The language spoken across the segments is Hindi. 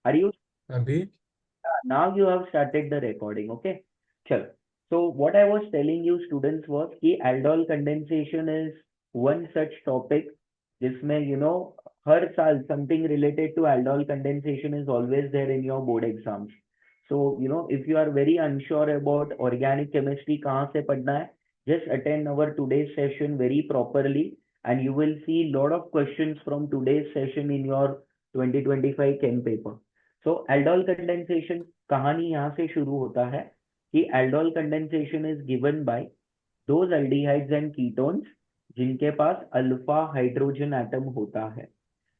Are you अभी now you have started the recording? Okay. Chalo. So what I was telling you students was कि aldol condensation is one such topic जिसमें हर साल something related to aldol condensation is always there in your board exams. So if you are very unsure about organic chemistry कहाँ से पढ़ना है, just attend our today's session very properly and you will see lot of questions from today's session in your 2025 chem paper. So aldol condensation कहानी यहाँ से शुरू होता है कि aldol condensation is given by those aldehydes and ketones जिनके पास अल्फा हाइड्रोजन एटम होता है।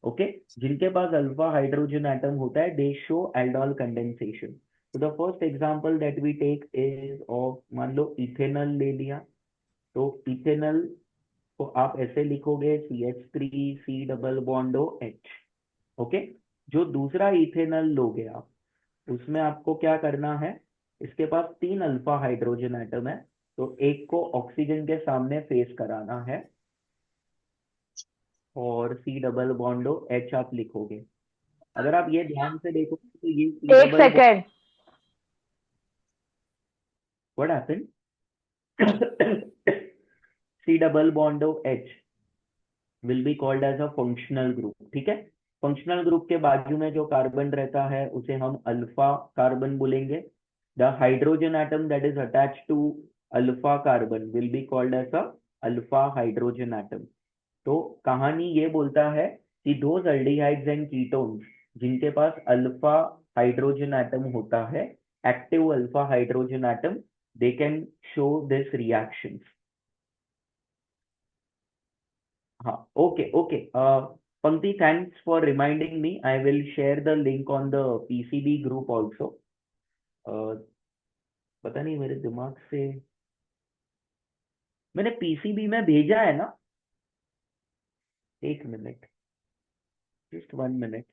ओके जिनके पास अल्फा हाइड्रोजन एटम होता है दे शो एल्डोल कंडेंसेशन। तो the first example that we take is of, मान लो इथेनॉल ले लिया। तो इथेनॉल को आप ऐसे लिखोगे CH3 C double bond O H। Okay जो दूसरा इथेनॉल लोगे आप उसमें आपको क्या करना है, इसके पास 3 अल्फा हाइड्रोजन एटम है तो एक को ऑक्सीजन के सामने फेस कराना है और C डबल बॉन्ड H आप लिखोगे। अगर आप ये ध्यान से देखोगे तो ये C एक double second. What happened C double bond H will be called as a functional group. ठीक है, फंक्शनल ग्रुप के बाजू में जो कार्बन रहता है उसे हम अल्फा कार्बन बोलेंगे। The hydrogen atom that is attach to alpha carbon will be called as a alpha hydrogen atom. तो कहानी ये बोलता है कि दो एल्डिहाइड्स एंड कीटोन्स जिनके पास अल्फा हाइड्रोजन एटम होता है, active alpha hydrogen atom, they can show this reactions. हाँ, ओके ओके। पंक्ति, thanks for reminding me. I will share the link on the PCB group also. पता नहीं मेरे दिमाग से मैंने पीसीबी में भेजा है ना। एक मिनट, जस्ट 1 मिनट।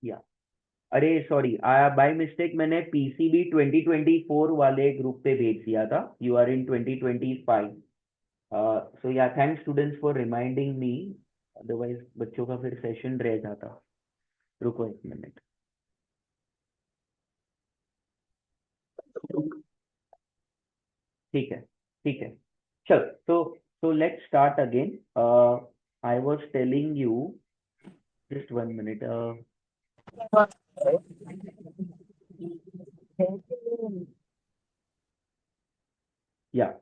या अरे सॉरी, बाय मिस्टेक मैंने पीसीबी 2024 वाले ग्रुप पे भेज दिया था। You are in 2025। सो या thanks students for reminding me, otherwise बच्चों का फिर सेशन रह जाता। रुको 1 मिनट। ठीक है ठीक है, चल। so let's start again. I was telling you, just 1 minute. Yeah,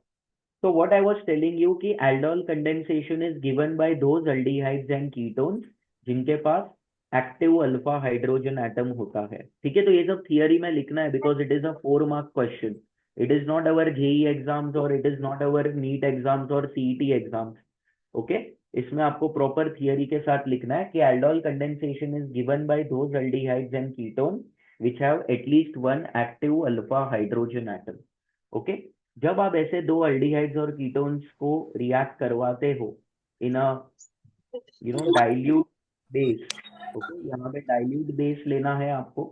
so what I was telling you कि aldol condensation is given by those aldehydes and ketones जिनके पास एक्टिव अल्फा हाइड्रोजन एटम होता है। ठीक है, तो ये सब थियरी में लिखना है because it is a 4 mark question. It is not our JEE exams और it is not our NEET exams और सीईटी एग्जाम्स। ओके, इसमें आपको प्रॉपर थियरी के साथ लिखना है कि aldol condensation is given by those aldehydes and ketones which have at least one active alpha hydrogen atom. Okay, जब आप ऐसे दो अल्डिहाइड्स और कीटोन्स को रिएक्ट करवाते हो in a dilute base. Okay, यहाँ पे डाइल्यूट बेस लेना है आपको।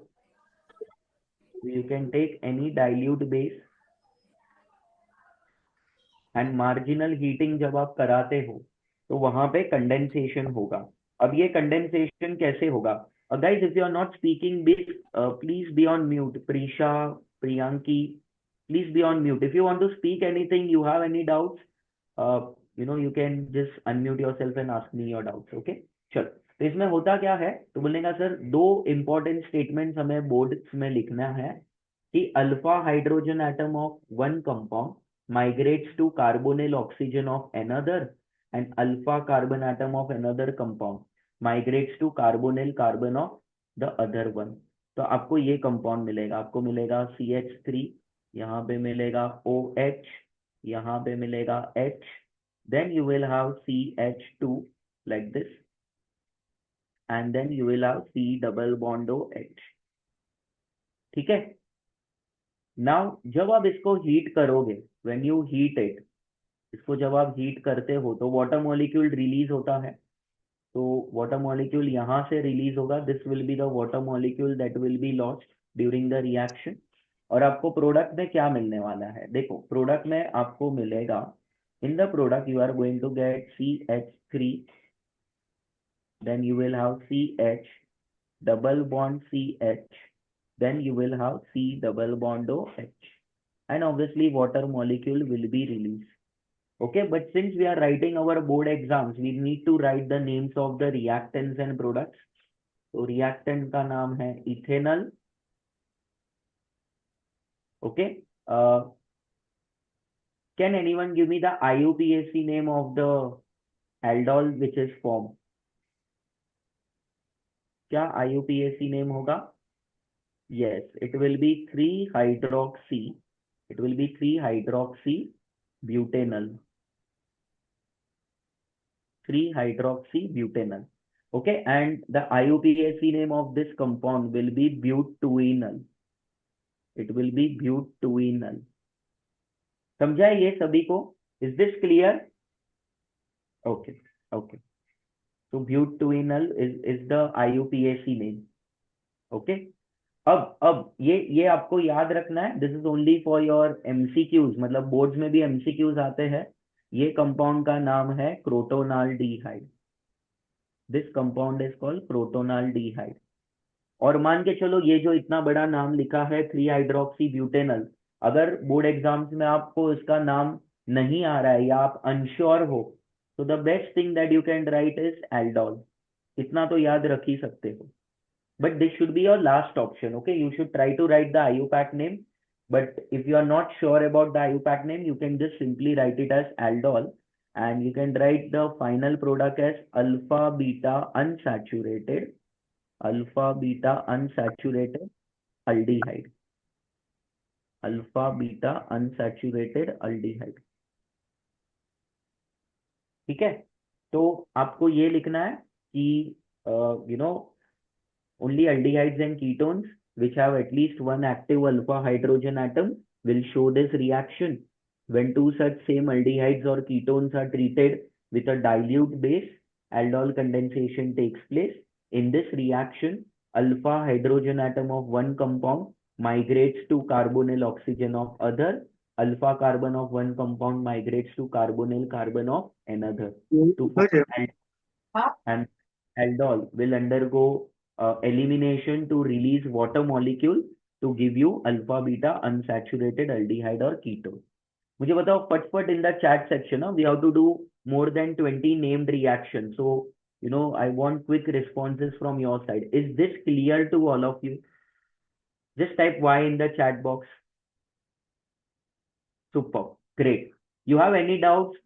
You can take any dilute base and marginal heating जब आप कराते हो तो वहां पे कंडेंसेशन होगा। अब ये कंडेंसेशन कैसे होगा? Guys if you are not speaking big, please be on mute. Preesha, Priyanki, please be on mute. If you want to speak anything, you have any doubts, you can just unmute yourself and ask me your doubts. Okay, चलो। तो इसमें होता क्या है, तो बोलने का सर दो इंपॉर्टेंट स्टेटमेंट्स हमें बोर्ड में लिखना है कि alpha hydrogen atom of one compound migrates to carbonyl oxygen of another and alpha carbon atom of another compound migrates to carbonyl carbon of the other one। तो आपको ये कंपाउंड मिलेगा, आपको मिलेगा CH3, यहाँ पे मिलेगा OH, यहाँ पे मिलेगा H, then you will have CH2 like this and then you will have C double bond OH। ठीक है, नाउ जब आप इसको हीट करोगे, व्हेन यू हीट इट, इसको जब आप हीट करते हो तो वाटर मॉलिक्यूल रिलीज होता है। तो वाटर मॉलिक्यूल यहाँ से रिलीज होगा, this will be the water molecule that will be lost during the reaction. और आपको प्रोडक्ट में क्या मिलने वाला है, देखो प्रोडक्ट में आपको मिलेगा, in the product you are going to get CH3, then you will have CH, double bond CH, then you will have C double bond OH, and obviously water molecule will be released. Okay, but since we are writing our board exams, we need to write the names of the reactants and products. So reactant का नाम है ethanol. Okay, can anyone give me the IUPAC name of the aldol which is formed? क्या IUPAC name होगा? Yes, it will be 3-hydroxy. It will be 3-hydroxy butanol. 3-hydroxy butanol. Okay, and the IUPAC name of this compound will be butenol. It will be butenol. समझा है ये सभी को? Is this clear? Okay, okay. So butenol is the IUPAC name. Okay. अब ये आपको याद रखना है, this is only for your MCQs, मतलब बोर्ड्स में भी एमसीक्यूज आते हैं। ये कंपाउंड का नाम है crotonaldehyde. This compound is called crotonaldehyde. और मान के चलो ये जो इतना बड़ा नाम लिखा है 3-हाइड्रोक्सी ब्यूटेनल, अगर बोर्ड एग्जाम्स में आपको इसका नाम नहीं आ रहा है या आप अनश्योर हो, तो the best thing that you can write is aldol. इतना तो याद रख ही सकते हो। But this should be your last option. Okay, you should try to write the IUPAC name, but if you are not sure about the IUPAC name, you can just simply write it as aldol, and you can write the final product as alpha beta unsaturated aldehyde. Alpha beta unsaturated aldehyde. ठीक है, तो आपको ये लिखना है कि you know only aldehydes and ketones which have at least one active alpha hydrogen atom will show this reaction. When two such same aldehydes or ketones are treated with a dilute base, aldol condensation takes place. In this reaction, alpha hydrogen atom of one compound migrates to carbonyl oxygen of other. Alpha carbon of one compound migrates to carbonyl carbon of another. To form and aldol will undergo elimination to release water molecule to give you alpha beta unsaturated aldehyde or ketone. मुझे बताओ फटफट in the chat section. We have to do more than 20 named reactions. So, I want quick responses from your side. Is this clear to all of you? Just type Y in the chat box. Super. Great. You have any doubts?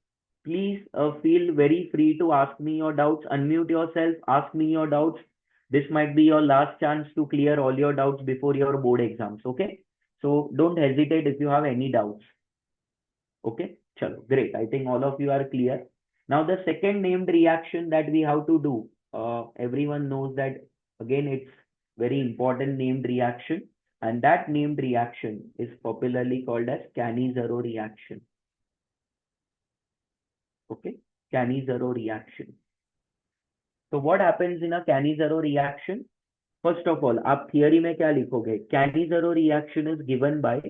Please feel very free to ask me your doubts. Unmute yourself, ask me your doubts. This might be your last chance to clear all your doubts before your board exams. Okay. So don't hesitate if you have any doubts. Okay. Chalo, great. I think all of you are clear. Now the second named reaction that we have to do, everyone knows that again it's very important named reaction, and that named reaction is popularly called as Cannizzaro reaction. Okay, Cannizzaro reaction. So what happens in a Cannizzaro reaction? First of all, आप theory में क्या लिखोगे? Cannizzaro reaction is given by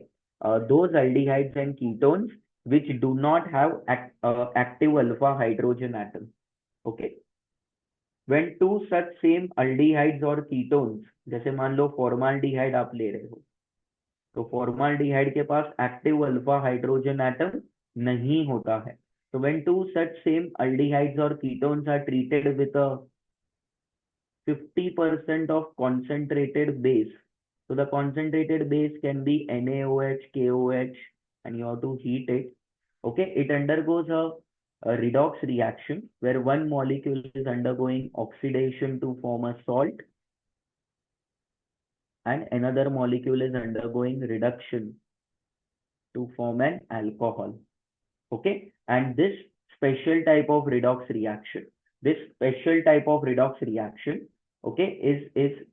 those aldehydes and ketones which do not have active alpha hydrogen atom. Okay. When two such same aldehydes or ketones, जैसे मान लो formaldehyde आप ले रहे हो, तो formaldehyde के पास active alpha hydrogen atom नहीं होता है. So when two such same aldehydes or ketones are treated with a 50% of concentrated base, so the concentrated base can be NaOH, KOH, and you have to heat it. Okay, it undergoes a redox reaction where one molecule is undergoing oxidation to form a salt, and another molecule is undergoing reduction to form an alcohol. Okay, and this special type of redox reaction, okay,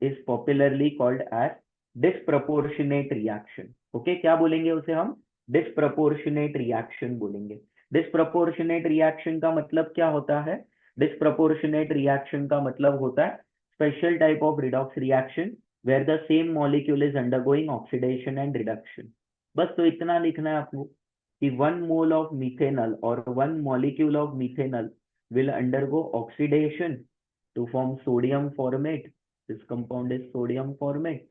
is popularly called as disproportionate reaction. Okay, क्या बोलेंगे उसे हम? डिसप्रपोर्शनेट रिएक्शन बोलेंगे। डिसप्रपोर्शनेट रिएक्शन का मतलब क्या होता है? डिसप्रपोर्शनेट रिएक्शन का मतलब होता है special type of redox reaction where the same molecule is undergoing oxidation and reduction. बस तो इतना लिखना है आपको कि 1 मोल ऑफ मिथेनॉल और 1 molecule of methanol will undergo oxidation to form sodium formate. This compound is sodium formate,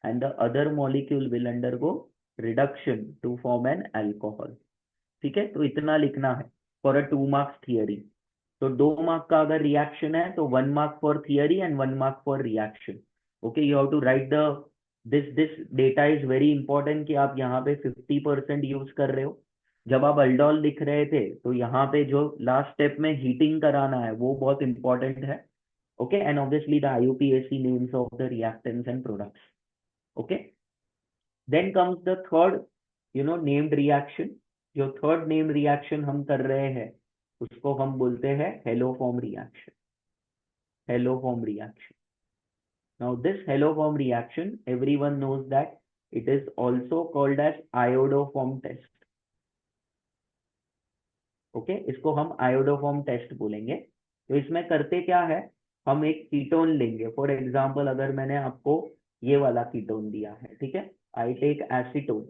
and the other molecule will undergo reduction to form an alcohol. ठीक है, तो इतना लिखना है फॉर अ 2 मार्क्स थियरी। तो 2 मार्क का अगर रिएक्शन है तो 1 mark for theory and 1 mark for reaction. Okay, you have to write the this data is very important कि आप यहाँ पे 50% यूज कर रहे हो। जब आप अल्डोल लिख रहे थे तो यहाँ पे जो लास्ट स्टेप में हीटिंग कराना है वो बहुत इंपॉर्टेंट है। Okay, and obviously the IUPAC names of the reactants and products. Okay, then comes the third named reaction. जो थर्ड नेम रिएक्शन हम कर रहे हैं उसको हम बोलते हैं haloform reaction. Haloform reaction. Now this haloform reaction, everyone knows that it is also called as iodoform test. Okay, इसको हम आयोडोफॉर्म टेस्ट बोलेंगे। तो इसमें करते क्या है, हम एक कीटोन लेंगे। फॉर एग्जांपल अगर मैंने आपको ये वाला कीटोन दिया है, ठीक है, I take acetone.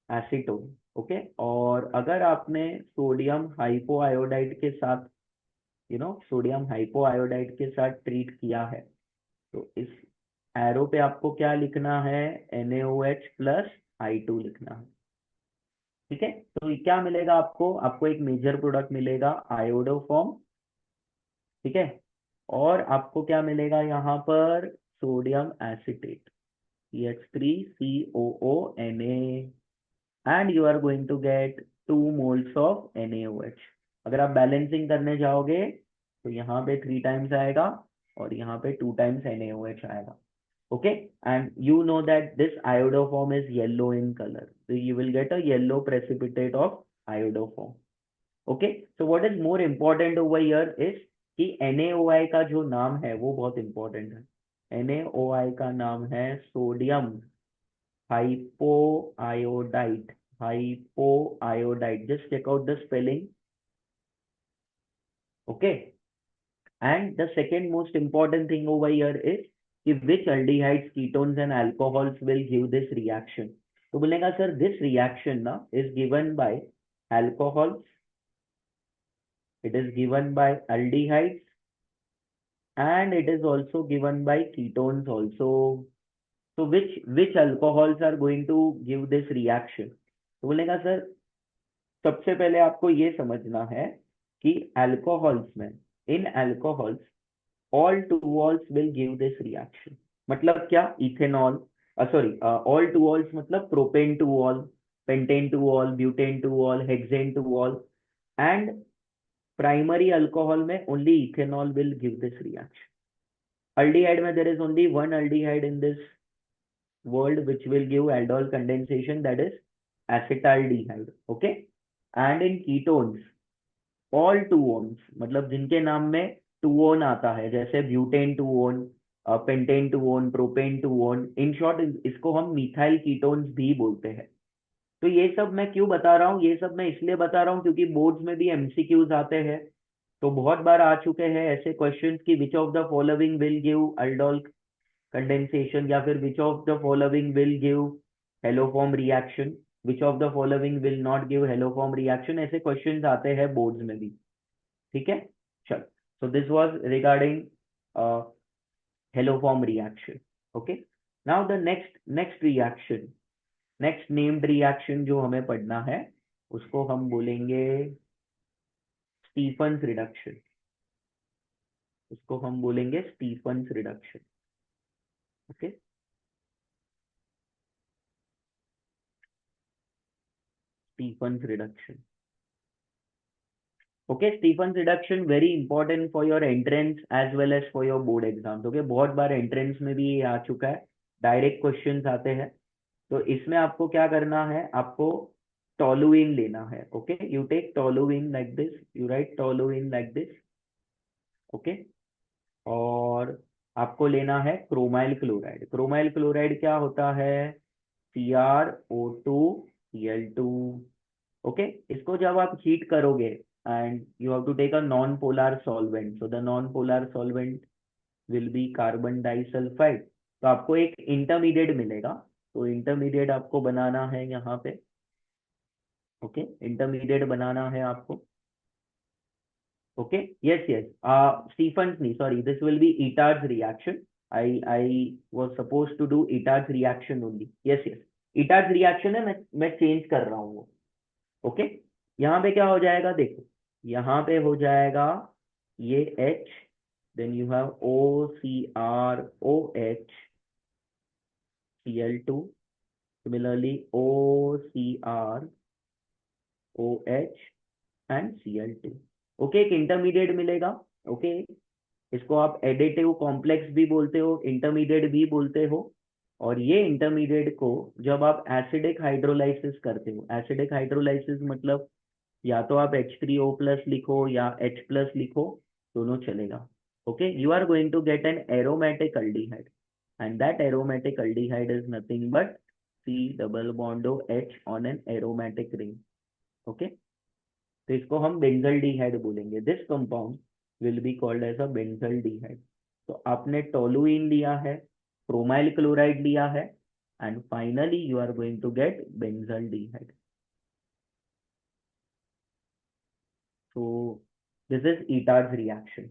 Acetone, okay, और अगर आपने सोडियम हाइपोआयोडाइड के साथ सोडियम हाइपोआयोडाइड के साथ ट्रीट किया है तो इस एरो पे आपको क्या लिखना है? NaOH प्लस I2 लिखना है। ठीक है, तो क्या मिलेगा आपको? आपको एक मेजर प्रोडक्ट मिलेगा आयोडोफॉर्म। ठीक है, और आपको क्या मिलेगा यहाँ पर? Sodium acetate, CH3COO and you are going to get 2 moles of NaOH। अगर आप बैलेंसिंग करने जाओगे तो यहाँ पे 3 टाइम्स आएगा और यहाँ पे 2 टाइम्स NaOH आएगा। Okay, and you know that this iodoform is yellow in color, so you will get a yellow precipitate of iodoform. Okay, so what is more important over here is कि NaOI का जो नाम है वो बहुत important है। NaOI का नाम है sodium हाइपोआयोडाइड। हाइपोआयोडाइड, just check out the spelling. Okay, and the second most important thing over here is कि which aldehydes, ketones and alcohols will give this reaction. तो बोलेगा सर this reaction ना is given by alcohols, it is given by aldehydes and it is also given by ketones also. So which alcohols are going to give this reaction? तो बोलेगा सर सबसे पहले आपको ये समझना है कि अल्कोहल्स में, इन alcohols all two alls will give this reaction। मतलब क्या? Ethanol, sorry, all two alls मतलब propane two ol, pentane two ol, butane two ol, hexane two ol, and primary alcohol में only ethanol will give this reaction. aldehyde में there is only one aldehyde in this world which will give aldol condensation, that is acetaldehyde। okay, and in ketones all two ones, मतलब जिनके नाम में टू ओन आता है, जैसे butane two one, pentane two one, propane two one, in short इसको हम मिथाइल कीटोन्स भी बोलते हैं। तो ये सब मैं क्यों बता रहा हूँ? ये सब मैं इसलिए बता रहा हूँ क्योंकि बोर्ड्स में भी MCQs आते हैं। तो बहुत बार आ चुके हैं ऐसे क्वेश्चंस कि which of the following will give aldol condensation, या फिर which of the following will give haloform reaction, which of the following will not give haloform reaction, ऐसे क्वेश्चंस आते हैं बोर्ड्स में भी। ठीक है, चलो, so this was regarding haloform reaction. Okay, now the next reaction, next named reaction जो हमें पढ़ना है उसको हम बोलेंगे स्टीफन्स रिडक्शन। उसको हम बोलेंगे Stephens reduction. Okay, Stephens reduction. Okay, Stephens reduction very important for your entrance as well as for your board exams. Okay, बहुत बार एंट्रेंस में भी ये आ चुका है, डायरेक्ट क्वेश्चंस आते हैं। तो इसमें आपको क्या करना है? आपको टोलुइन लेना है। Okay, you take toluene like this, you write toluene like this, okay. और आपको लेना है क्रोमाइल क्लोराइड। क्रोमाइल क्लोराइड क्या होता है? CrO2Cl2। ओके। इसको जब आप हीट करोगे and you have to take a non polar solvent, so the non polar solvent will be carbon disulphide. तो आपको एक इंटरमीडिएट मिलेगा। तो इंटरमीडिएट आपको बनाना है यहाँ पे। ओके, इंटरमीडिएट बनाना है आपको। Okay, yes, yes. Stephens knee, sorry, this will be Itard's reaction. I was supposed to do Itard's reaction only. Yes, yes. Itard's reaction है, मैं चेंज कर रहा हूँ वो। ओके। यहाँ पे क्या हो जाएगा देखो, यहाँ पे हो जाएगा ये H, then you have OCrOH Cl2, similarly OCrOH and Cl2। Okay, एक इंटरमीडिएट मिलेगा। ओके, इसको आप एडिटिव कॉम्प्लेक्स भी बोलते हो, इंटरमीडिएट भी बोलते हो। और ये इंटरमीडिएट को जब आप एसिडिक हाइड्रोलाइसिस करते हो, एसिडिक हाइड्रोलाइसिस मतलब या तो आप H3O+ लिखो या H+ लिखो, दोनों चलेगा। Okay, you are going to get an aromatic aldehyde and that aromatic aldehyde is nothing but C double bond H on an aromatic ring. Okay, तो इसको हम बेंजल्डिहाइड बोलेंगे। This compound will be called as a benzaldehyde. तो आपने टोलुइन लिया है, क्रोमाइल क्लोराइड लिया है, and finally you are going to get benzaldehyde. तो this is Etard's reaction.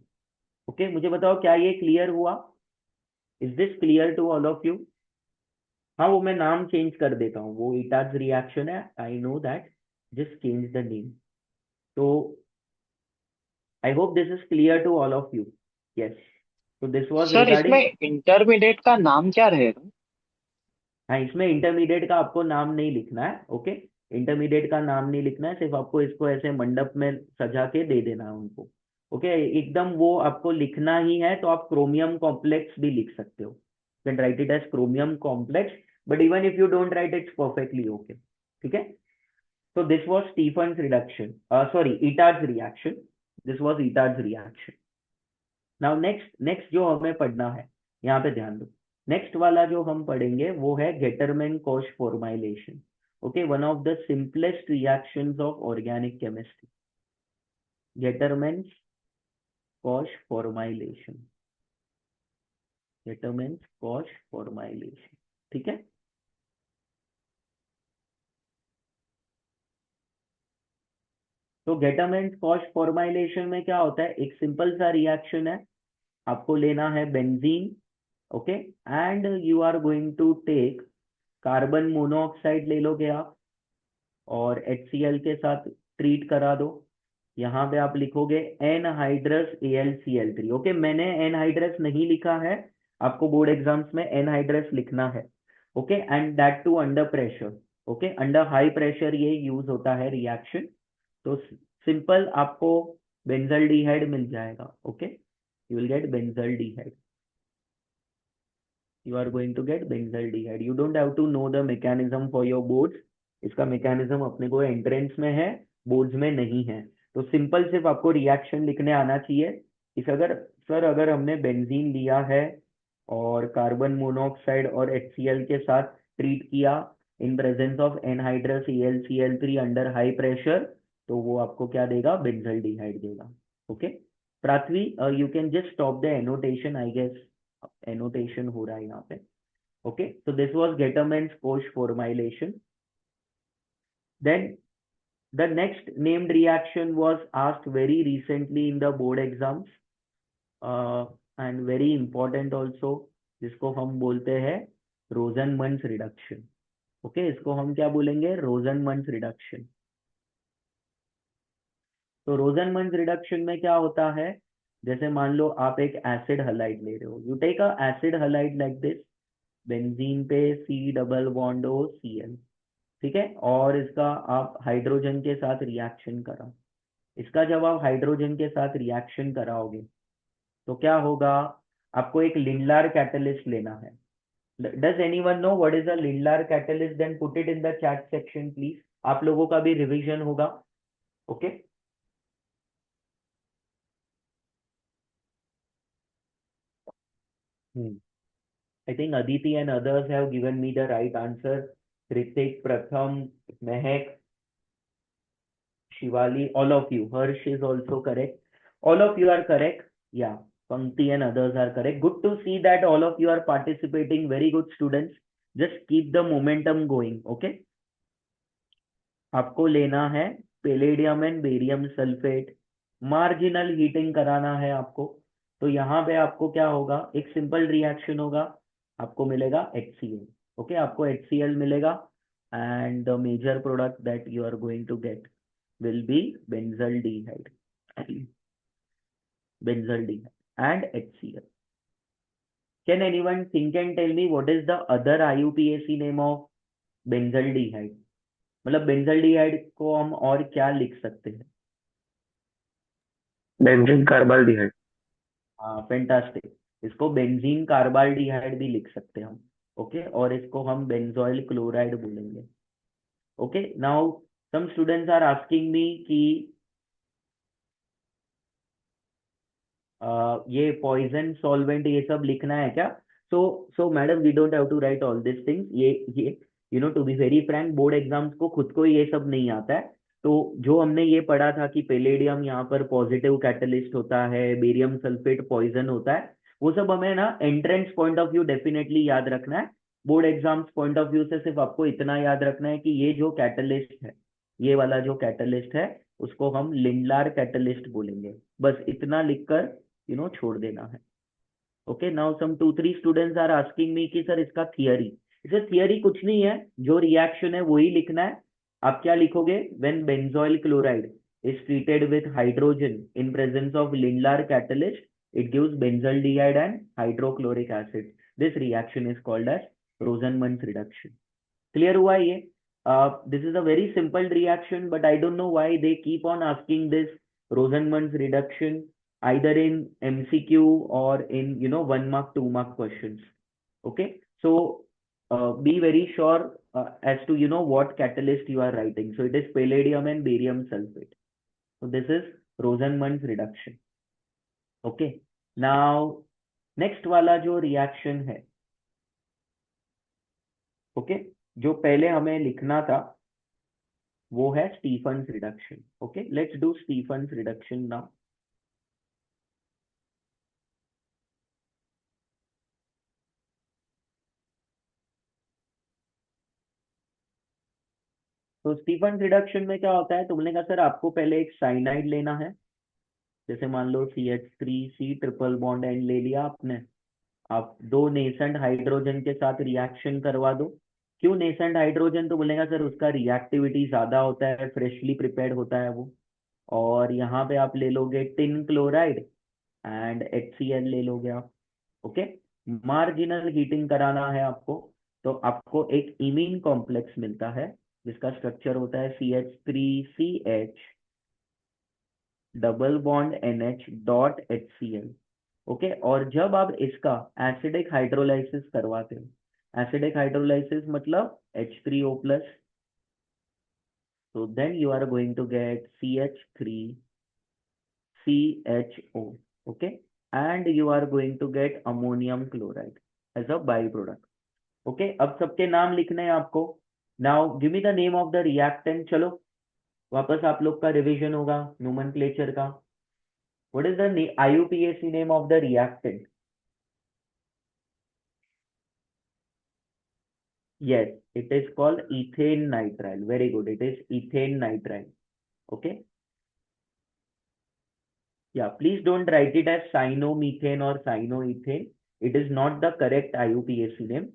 Okay, मुझे बताओ क्या ये क्लियर हुआ? Is this clear to all of you? हाँ, वो मैं नाम चेंज कर देता हूँ, वो ईटार्ड्स रिएक्शन है, I know that, just change the name. तो I hope this is clear to all of you. Yes, so this was sir इसमें regarding। इंटरमीडिएट का नाम क्या रहेगा? हाँ, इसमें इंटरमीडिएट का आपको नाम नहीं लिखना है। ओके, इंटरमीडिएट का नाम नहीं लिखना है, सिर्फ आपको इसको ऐसे मंडप में सजा के दे देना है उनको। ओके, एकदम वो आपको लिखना ही है तो आप क्रोमियम कॉम्प्लेक्स भी लिख सकते हो, can write it as chromium complex, but even if you don't write it's perfectly okay. ठीक है। So this was Stephen's reduction, sorry, Itard's reaction. This was Itard's reaction. Now next जो हमें पढ़ना है, यहाँ पे ध्यान दो। नेक्स्ट वाला जो हम पढ़ेंगे वो है गेटरमैन कोश formylation. Okay, one of the simplest reactions of organic chemistry, Gattermann कोश फॉर्माइलेशन, गेटरमैन कोश फॉर्माइलेशन। ठीक है। तो गेटरमैन कोश फॉर्माइलेशन में क्या होता है, एक सिंपल सा रिएक्शन है। आपको लेना है benzene. Okay, and you are going to take carbon monoxide ले लोगे आप, और HCl के साथ ट्रीट करा दो। यहाँ पे आप लिखोगे एनहाइड्रस AlCl3। ओके, मैंने एनहाइड्रस नहीं लिखा है, आपको बोर्ड एग्जाम्स में एनहाइड्रस लिखना है। Okay, and that too under pressure. Okay, under high pressure ये यूज होता है रिएक्शन। तो सिंपल आपको बेंजल्डिहाइड मिल जाएगा। Okay, you will get benzaldehyde, you are going to get benzaldehyde. You don't have to know the mechanism for your boards. इसका मैकेनिज्म अपने को एंट्रेंस में है, बोर्ड्स में नहीं है। तो सिंपल सिर्फ आपको रिएक्शन लिखने आना चाहिए। इस अगर सर अगर हमने बेंजीन लिया है और कार्बन मोनोऑक्साइड और HCl के साथ ट्रीट किया in presence of anhydrous AlCl3 under high pressure, तो वो आपको क्या देगा? बेंजल्डिहाइड देगा। Okay, Prithvi, you can just stop the annotation, I guess annotation हो रहा है यहाँ पे। Okay, so this was Getterman's Koch formylation. Then the next named reaction was asked very recently in the board exams, and very important also, जिसको हम बोलते हैं रोजनमंस रिडक्शन। ओके, इसको हम क्या बोलेंगे? रोजनमंस रिडक्शन। तो रोजनमंस रिडक्शन में क्या होता है, जैसे मान लो आप एक एसिड हलाइड ले रहे हो, you take a acid halide like this, benzene पे C डबल बॉन्ड Cl। ठीक है, और इसका आप हाइड्रोजन के साथ रिएक्शन करा। इसका जब आप हाइड्रोजन के साथ रिएक्शन कराओगे तो क्या होगा? आपको एक लिंडलार कैटलिस्ट लेना है। Does anyone know what is a Lindlar catalyst? Then put it in the chat section please, आप लोगों का भी रिवीजन होगा। ओके, I think Aditi and others have given me the right answer. Ritik, Pratham, Mehak, Shivali, all of you. Harsh is also correct. All of you are correct. Yeah, Pankti and others are correct. Good to see that all of you are participating. Very good students. Just keep the momentum going. Okay. आपको लेना है palladium and barium sulphate, marginal heating कराना है आपको। तो यहाँ पे आपको क्या होगा, एक सिंपल रिएक्शन होगा, आपको मिलेगा HCl। ओके, आपको HCl मिलेगा and the major product that you are going to get will be benzaldehyde, benzaldehyde and HCl. Can anyone think and tell me what is the other IUPAC name of benzaldehyde? मतलब बेंजल्डिहाइड को हम और क्या लिख सकते हैं? Benzene carbaldehyde. हाँ, फैंटास्टिक। इसको बेंजीन कार्बाल्डिहाइड भी लिख सकते हैं हम। ओके, और इसको हम बेंजोइल क्लोराइड बोलेंगे। Okay, now some students are asking me कि ये पॉइजन सॉल्वेंट ये सब लिखना है क्या? So madam, we don't have to write all this things. ये to be very frank, board exams को खुद को ये सब नहीं आता है। तो जो हमने ये पढ़ा था कि पेलेडियम यहाँ पर पॉजिटिव कैटलिस्ट होता है, बेरियम सल्फेट पॉइजन होता है, वो सब हमें ना entrance point of view definitely याद रखना है। Board exams point of view से सिर्फ आपको इतना याद रखना है कि ये जो कैटलिस्ट है, ये वाला जो कैटलिस्ट है, उसको हम लिंडलार कैटलिस्ट बोलेंगे। बस इतना लिखकर छोड़ देना है। Okay, now some 2-3 students are asking me कि सर इसका थियरी। इसे थियरी कुछ नहीं है, जो रिएक्शन है वही लिखना है। आप क्या लिखोगे? When benzoyl chloride is treated with hydrogen in presence of Lindlar catalyst, it gives benzaldehyde and hydrochloric acid. This reaction is called as Rosenmund's reduction. Clear हुआ ये? This is a very simple reaction, but I don't know why they keep on asking this Rosenmund's reduction either in MCQ or in 1 mark 2 mark questions. Okay, so be very sure as to what catalyst you are writing. So it is palladium and barium sulfate. So this is Rosenmund's reduction. Okay, now next वाला जो reaction है, okay, जो पहले हमें लिखना था वो है Stefan's reduction. Okay, let's do Stefan's reduction now. तो स्टीफन रिडक्शन में क्या होता है, तुमने कहा सर आपको पहले एक साइनाइड लेना है। जैसे मान लो CH3C ट्रिपल बॉन्ड एंड ले लिया आपने, आप दो नेसेंट हाइड्रोजन के साथ रिएक्शन करवा दो। क्यों नेसेंट हाइड्रोजन? तो बोलेगा सर उसका रिएक्टिविटी ज्यादा होता है, फ्रेशली प्रिपेयर्ड होता है वो। और यहाँ पे आप ले लोगे टिन क्लोराइड एंड HCl ले लोगे आप। ओके, मार्जिनल हीटिंग कराना है आपको, तो आपको एक इमीन कॉम्प्लेक्स मिलता है जिसका स्ट्रक्चर होता है CH3CH double bond NH dot HCl। Okay, और जब आप इसका एसिडिक हाइड्रोलाइसिस करवाते हो, एसिडिक हाइड्रोलाइसिस मतलब H3O plus, so then you are going to get CH3CHO, okay, and you are going to get ammonium chloride as a byproduct. Okay, अब सबके नाम लिखने हैं आपको। Now give me the name of the reactant. चलो वापस आप लोग का रिवीजन होगा नोमेनक्लेचर का। What is the IUPAC name of the reactant? Yes, it is called ethane nitrile. Very good. It is ethane nitrile. Okay. Yeah, please don't write it as cynomethane or cynoethane. It is not the correct IUPAC name.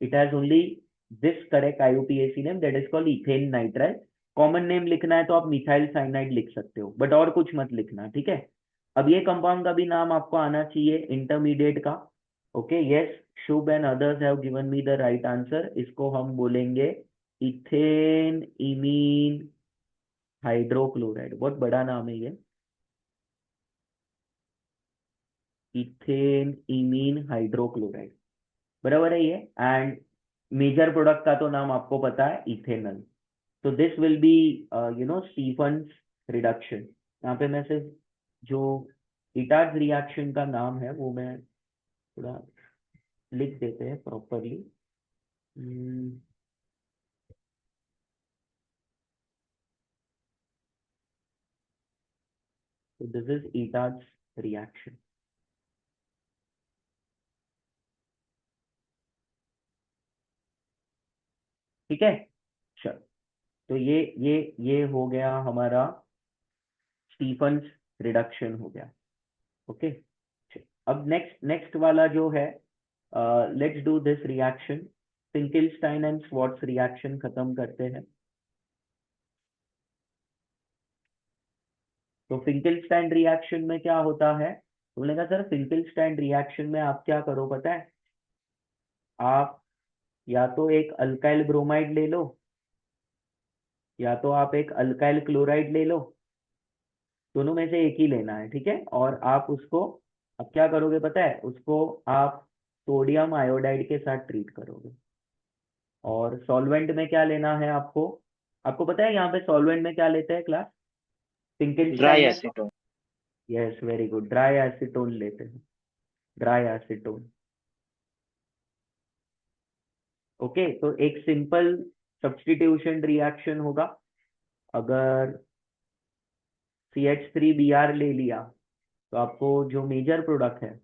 It has only this correct IUPAC name, that is called ethane nitrile. Common name लिखना है तो आप मिथाइल साइनाइड लिख सकते हो, बट और कुछ मत लिखना, ठीक है? अब ये कंपाउंड का भी नाम आपको आना चाहिए इंटरमीडिएट का। Okay, yes, Shubh and others have given me the right answer. इसको हम बोलेंगे इथेन इमीन हाइड्रोक्लोराइड। बहुत बड़ा नाम है ये, इथेन इमीन हाइड्रोक्लोराइड, बराबर है ये। एंड मेजर प्रोडक्ट का तो नाम आपको पता है, इथेनॉल। तो this will be Stephens reduction. यहाँ पे मैं सिर्फ जो इटार्ड रिएक्शन का नाम है वो मैं थोड़ा लिख देते हैं properly. So this is ETA's reaction. ठीक है, चल। तो ये हो गया हमारा स्टीफन्स रिडक्शन हो गया। ओके, अब नेक्स्ट नेक्स्ट वाला जो है, let's do this reaction, Finkelstein and Swarts reaction खत्म करते हैं। तो फिंकेल्स्टाइन रिएक्शन में क्या होता है, तुमने कहा सर फिंकेल्स्टाइन रिएक्शन में आप क्या करो पता है, आप या तो एक अल्काइल ब्रोमाइड ले लो, या तो आप एक अल्काइल क्लोराइड ले लो, दोनों में से एक ही लेना है, ठीक है। और आप उसको, अब क्या करोगे पता है, उसको आप सोडियम आयोडाइड के साथ ट्रीट करोगे। और सॉल्वेंट में क्या लेना है आपको, आपको पता है यहाँ पे सॉल्वेंट में क्या लेते हैं क्लास, ड्राई फिंकेल्स्टाइन में? Acetone. Yes, very good, dry acetone लेते हैं, ड्राई एसीटोन। ओके, तो एक सिंपल सब्स्टिट्यूशन रिएक्शन होगा। अगर CH3Br ले लिया तो आपको जो मेजर प्रोडक्ट है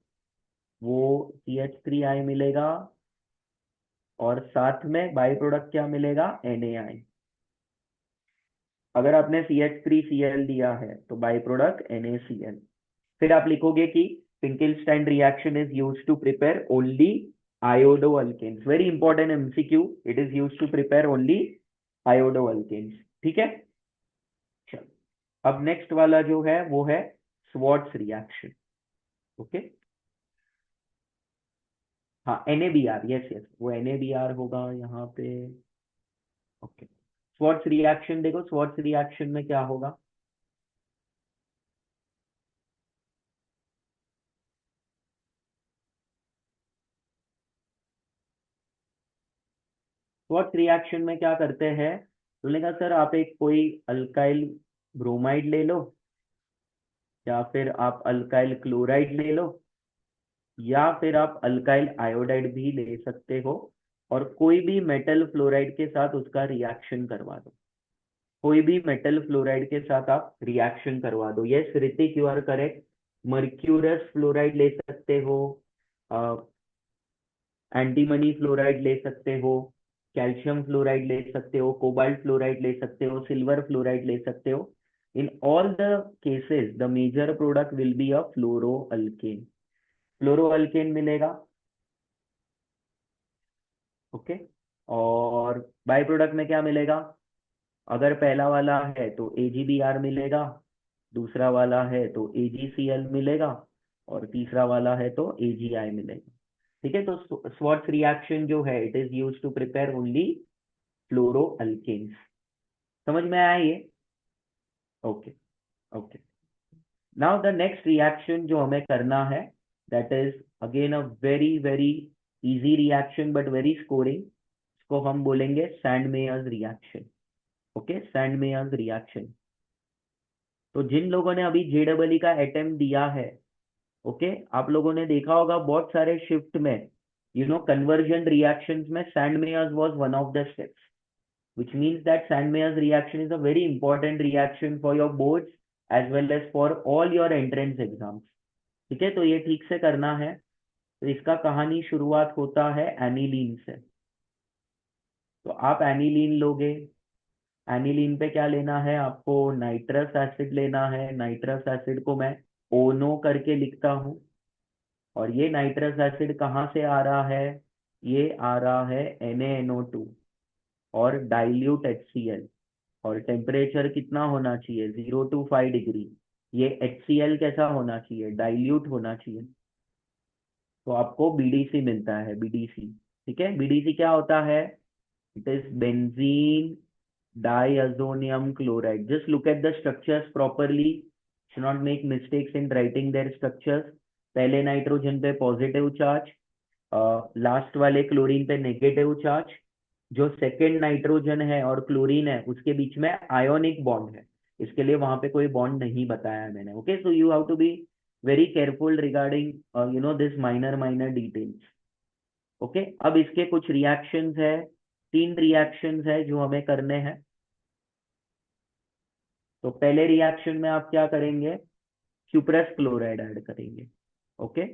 वो CH3I मिलेगा, और साथ में बाई प्रोडक्ट क्या मिलेगा, NaI। अगर आपने CH3Cl दिया है तो बाई प्रोडक्ट NaCl। फिर आप लिखोगे कि Finkelstein reaction is used to prepare only iodoalkanes. Very important MCQ, it is used to prepare only iodoalkanes. ठीक है, चलो अब नेक्स्ट वाला जो है वो है स्वार्ट्स रिएक्शन। ओके, हाँ NaBr, यस यस, वो NaBr होगा यहाँ पे। ओके, स्वार्ट्स रिएक्शन देखो, स्वार्ट्स रिएक्शन में क्या होगा, स्वार्ट्स रिएक्शन में क्या करते हैं, उन्होंने कहा सर आप एक कोई अल्काइल ब्रोमाइड ले लो, या फिर आप अल्काइल क्लोराइड ले लो, या फिर आप अल्काइल आयोडाइड भी ले सकते हो, और कोई भी मेटल फ्लोराइड के साथ उसका रिएक्शन करवा दो। कोई भी मेटल फ्लोराइड के साथ आप रिएक्शन करवा दो। Yes Hrithik, you are correct. Mercurous fluoride ले सकते हो, एंटीमनी फ्लोराइड ले सकते हो, कैल्शियम फ्लोराइड ले सकते हो, कोबाल्ट फ्लोराइड ले सकते हो, सिल्वर फ्लोराइड ले सकते हो। In all the cases the major product will be a fluoroalkane, fluoroalkane मिलेगा। ओके, और बाय प्रोडक्ट में क्या मिलेगा, अगर पहला वाला है तो AgBr मिलेगा, दूसरा वाला है तो AgCl मिलेगा, और तीसरा वाला है तो AgI मिलेगा। ठीक है, तो स्वार्ट्स रिएक्शन जो है it is used to prepare only fluoroalkanes. समझ में आया ये? Okay, okay. Now the next reaction जो हमें करना है, that is again a very very easy reaction but very scoring. इसको हम बोलेंगे Sandmeyer's reaction. Okay, Sandmeyer's reaction. तो जिन लोगों ने अभी JEE का अटेम्प्ट दिया है, ओके, आप लोगों ने देखा होगा बहुत सारे शिफ्ट में, कन्वर्जन रिएक्शंस में Sandmeyer's was one of the steps, which means that Sandmeyer's reaction is a very important reaction for your boards as well as for all your entrance exams। ठीक है, तो ये ठीक से करना है। तो इसका कहानी शुरुआत होता है एनिलीन से। तो आप एनिलीन लोगे, एनिलीन पे क्या लेना है आपको, नाइट्रस एसिड लेना है। नाइट्रस एसिड को मैं ONO करके लिखता हूँ, और ये नाइट्रस एसिड कहाँ से आ रहा है, ये आ रहा है NaNO2 और डाइल्यूट HCl, और टेम्परेचर कितना होना चाहिए, 0 to 5 डिग्री। ये HCl कैसा होना चाहिए, डाइल्यूट होना चाहिए। तो आपको BDC मिलता है, BDC। ठीक है, BDC क्या होता है, it is benzene diazonium chloride. Just look at the structures properly, should not make mistakes in writing their structures। पहले नाइट्रोजन पे पॉजिटिव चार्ज, लास्ट वाले क्लोरीन पे नेगेटिव चार्ज। जो सेकेंड नाइट्रोजन है और क्लोरीन है उसके बीच में आयोनिक बॉन्ड है, इसके लिए वहां पे कोई बॉन्ड नहीं बताया है मैंने। Okay, so you have to be very careful regarding this minor minor details. ओके, अब इसके कुछ रिएक्शंस है, 3 रिएक्शंस है जो हमें करने हैं। तो पहले रिएक्शन में आप क्या करेंगे, क्यूप्रस क्लोराइड ऐड करेंगे। ओके,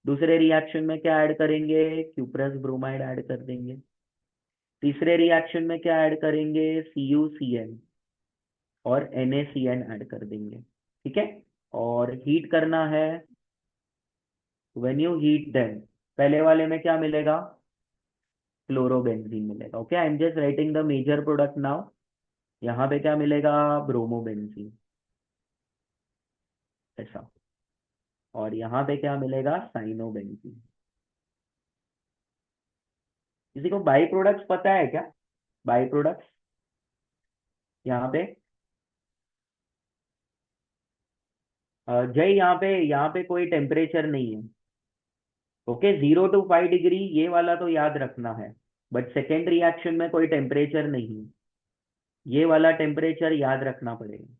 दूसरे रिएक्शन में क्या ऐड करेंगे, क्यूप्रस ब्रोमाइड ऐड कर देंगे। तीसरे रिएक्शन में क्या ऐड करेंगे, CuCN और NaCN ऐड कर देंगे। ठीक है, और हीट करना है। व्हेन यू हीट देम, पहले वाले में क्या मिलेगा, फ्लोरोबेंजीन मिलेगा। Okay, I am just writing the major product now. यहाँ पे क्या मिलेगा, ब्रोमोबेंजीन, ऐसा। और यहाँ पे क्या मिलेगा, साइनोबेंजीन। किसी को बाई प्रोडक्ट्स पता है क्या, बाई प्रोडक्ट्स यहाँ पे, जय यहाँ पे कोई टेम्परेचर नहीं है। ओके, 0 to 5 डिग्री ये वाला तो याद रखना है, बट सेकेंड रिएक्शन में कोई टेम्परेचर नहीं है, ये वाला टेम्परेचर याद रखना पड़ेगा।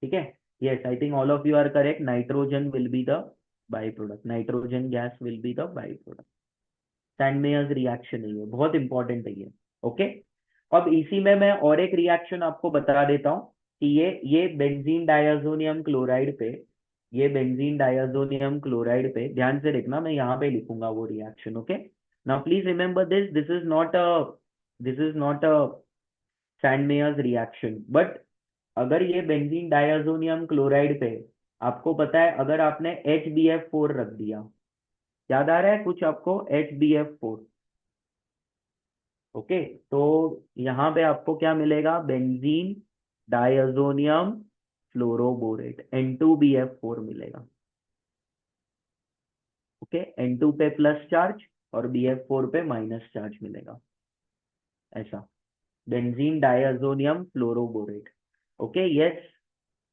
ठीक है, yes, I think all of you are correct, nitrogen will be the by product, nitrogen gas will be the by product. Sandmeyer's reaction है ये, बहुत इंपॉर्टेंट है ये। ओके, अब इसी में मैं और एक रिएक्शन आपको बता देता हूँ कि ये बेंजीन डायazonium क्लोराइड पे, ये बेंजीन डायazonium क्लोराइड पे ध्यान से देखना, मैं यहाँ पे लिखूंगा वो reaction. Okay, now please remember this, this is not a Sandmeyer's reaction, but अगर ये बेंजीन डायazonium क्लोराइड पे, आपको पता है अगर आपने HbF4 रख दिया, याद आ रहा है कुछ आपको, HbF4। ओके, तो यहाँ पे आपको क्या मिलेगा, बेंजीन डायazonium फ्लोरोबोरेट, N2BF4 मिलेगा। ओके, N2 पे प्लस चार्ज और BF4 पे माइनस चार्ज मिलेगा, ऐसा, benzene diazonium fluoroborate. Okay, yes,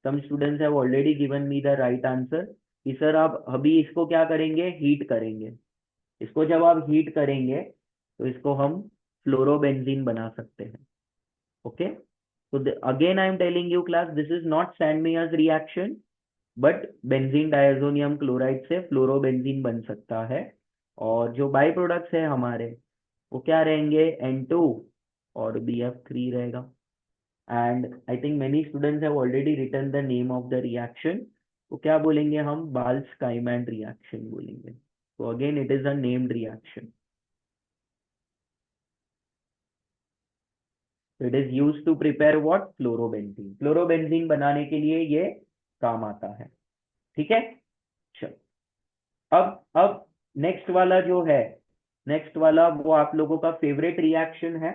some students have already given me the right answer कि सर आप अभी इसको क्या करेंगे, हीट करेंगे। इसको जब आप हीट करेंगे तो इसको हम फ्लोरोबेंजीन बना सकते हैं। Okay, so again I am telling you class, this is not Sandmeyer's reaction, but benzene diazonium chloride से फ्लोरोबेंजीन बन सकता है। और जो बाई प्रोडक्ट्स है हमारे, वो क्या रहेंगे, N2 और BF3 रहेगा। And I think many students have already written the name of the reaction. तो क्या बोलेंगे हम, बाल्स-काइमैन रिएक्शन बोलेंगे। तो again it is a named reaction, it is used to prepare what, fluorobenzene. Fluorobenzene बनाने के लिए ये काम आता है। ठीक है, चलो, अब नेक्स्ट वाला जो है, नेक्स्ट वाला वो आप लोगों का फेवरेट रिएक्शन है।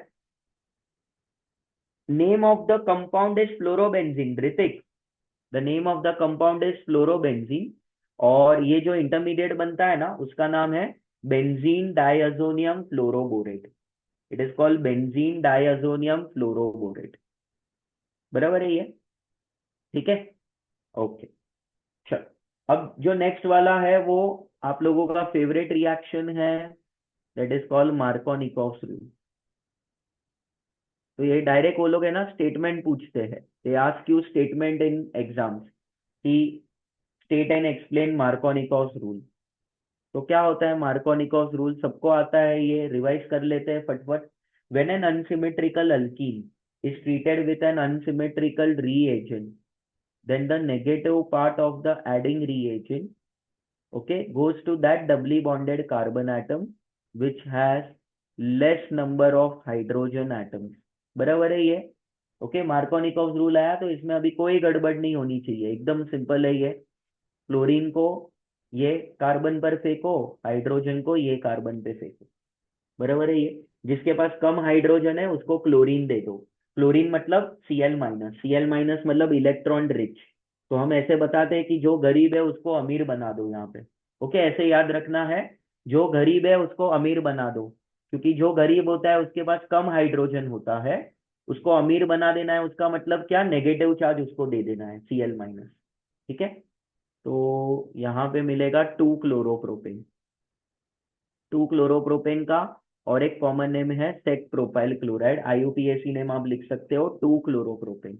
Name of the compound is fluorobenzene, Hrithik, the name of the compound is fluorobenzene. और ये जो इंटरमीडिएट बनता है ना, उसका नाम है benzene diazonium fluoroborate. It is called benzene diazonium fluoroborate, बराबर है ये। ठीक है, ओके, चलो, अब जो नेक्स्ट वाला है वो आप लोगों का फेवरेट रिएक्शन है, that is called Markovnikov rule. तो ये डायरेक्ट वो लोग है ना, स्टेटमेंट पूछते हैं, they ask you statement in exams कि state and explain Markovnikov rule. तो क्या होता है मार्कोनिकॉफ रूल, सबको आता है, ये रिवाइज कर लेते हैं फटफट। When an unsymmetrical alkene is treated with an unsymmetrical reagent, then the negative part of the adding reagent, okay, goes to that doubly bonded carbon atom which has less number of hydrogen atoms। बराबर है ये। ओके, मार्कोनिकॉफ रूल आया तो इसमें अभी कोई गड़बड़ नहीं होनी चाहिए, एकदम सिंपल है ये। क्लोरीन को ये कार्बन पर फेंको, हाइड्रोजन को ये कार्बन पे फेंको, बराबर है ये। जिसके पास कम हाइड्रोजन है उसको क्लोरीन दे दो। क्लोरीन मतलब Cl-, Cl- मतलब इलेक्ट्रॉन रिच। तो हम ऐसे बताते हैं कि जो गरीब है उसको अमीर बना दो यहाँ पे। ओके, ऐसे याद रखना है, जो गरीब है उसको अमीर बना दो, क्योंकि जो गरीब होता है उसके पास कम हाइड्रोजन होता है, उसको अमीर बना देना है, उसका मतलब क्या, नेगेटिव चार्ज उसको दे देना है, Cl-। ठीक है, तो यहाँ पे मिलेगा 2 क्लोरोप्रोपेन, 2 क्लोरोप्रोपेन का। और एक कॉमन नेम है set propyl chloride, IUPAC name आप लिख सकते हो, 2 क्लोरोप्रोपेन।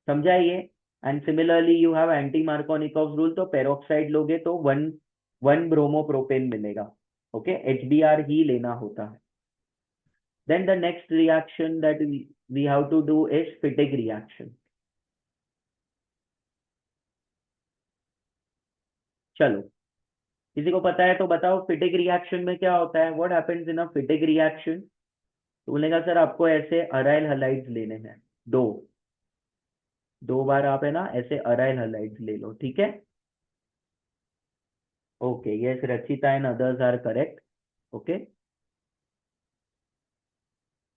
समझा ये। And similarly you have anti Markovnikov rule, तो पेरोक्साइड लोगे तो वन वन ब्रोमोप्रोपेन मिलेगा। ओके, HBr ही लेना होता है. Then the next reaction that we have to do is Fittig reaction. चलो, किसी को पता है तो बताओ Fittig reaction में क्या होता है. What happens in a Fittig reaction? तो बोलेगा सर आपको ऐसे अराइल हलाइड्स लेने हैं, दो दो बार आप है ना ऐसे अराइल हलाइड्स ले लो, ठीक है. Okay, yes, Rachita and others are correct. Okay,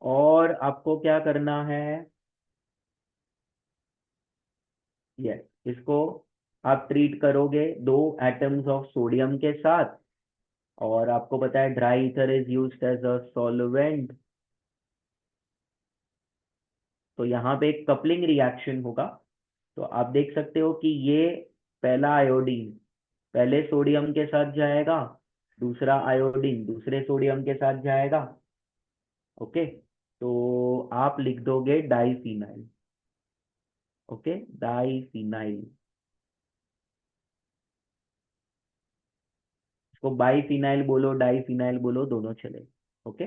और आपको क्या करना है. यस, इसको आप ट्रीट करोगे दो एटम्स ऑफ सोडियम के साथ, और आपको पता है dry ether is used as a solvent. तो यहाँ पे एक कपलिंग रिएक्शन होगा. तो आप देख सकते हो कि ये पहला आयोडीन पहले सोडियम के साथ जाएगा, दूसरा आयोडीन दूसरे सोडियम के साथ जाएगा. ओके, तो आप लिख दोगे डाईफिनाइल. Okay, diphenyl. इसको बाईफिनाइल बोलो, डाईफिनाइल बोलो, दोनों चले. Okay,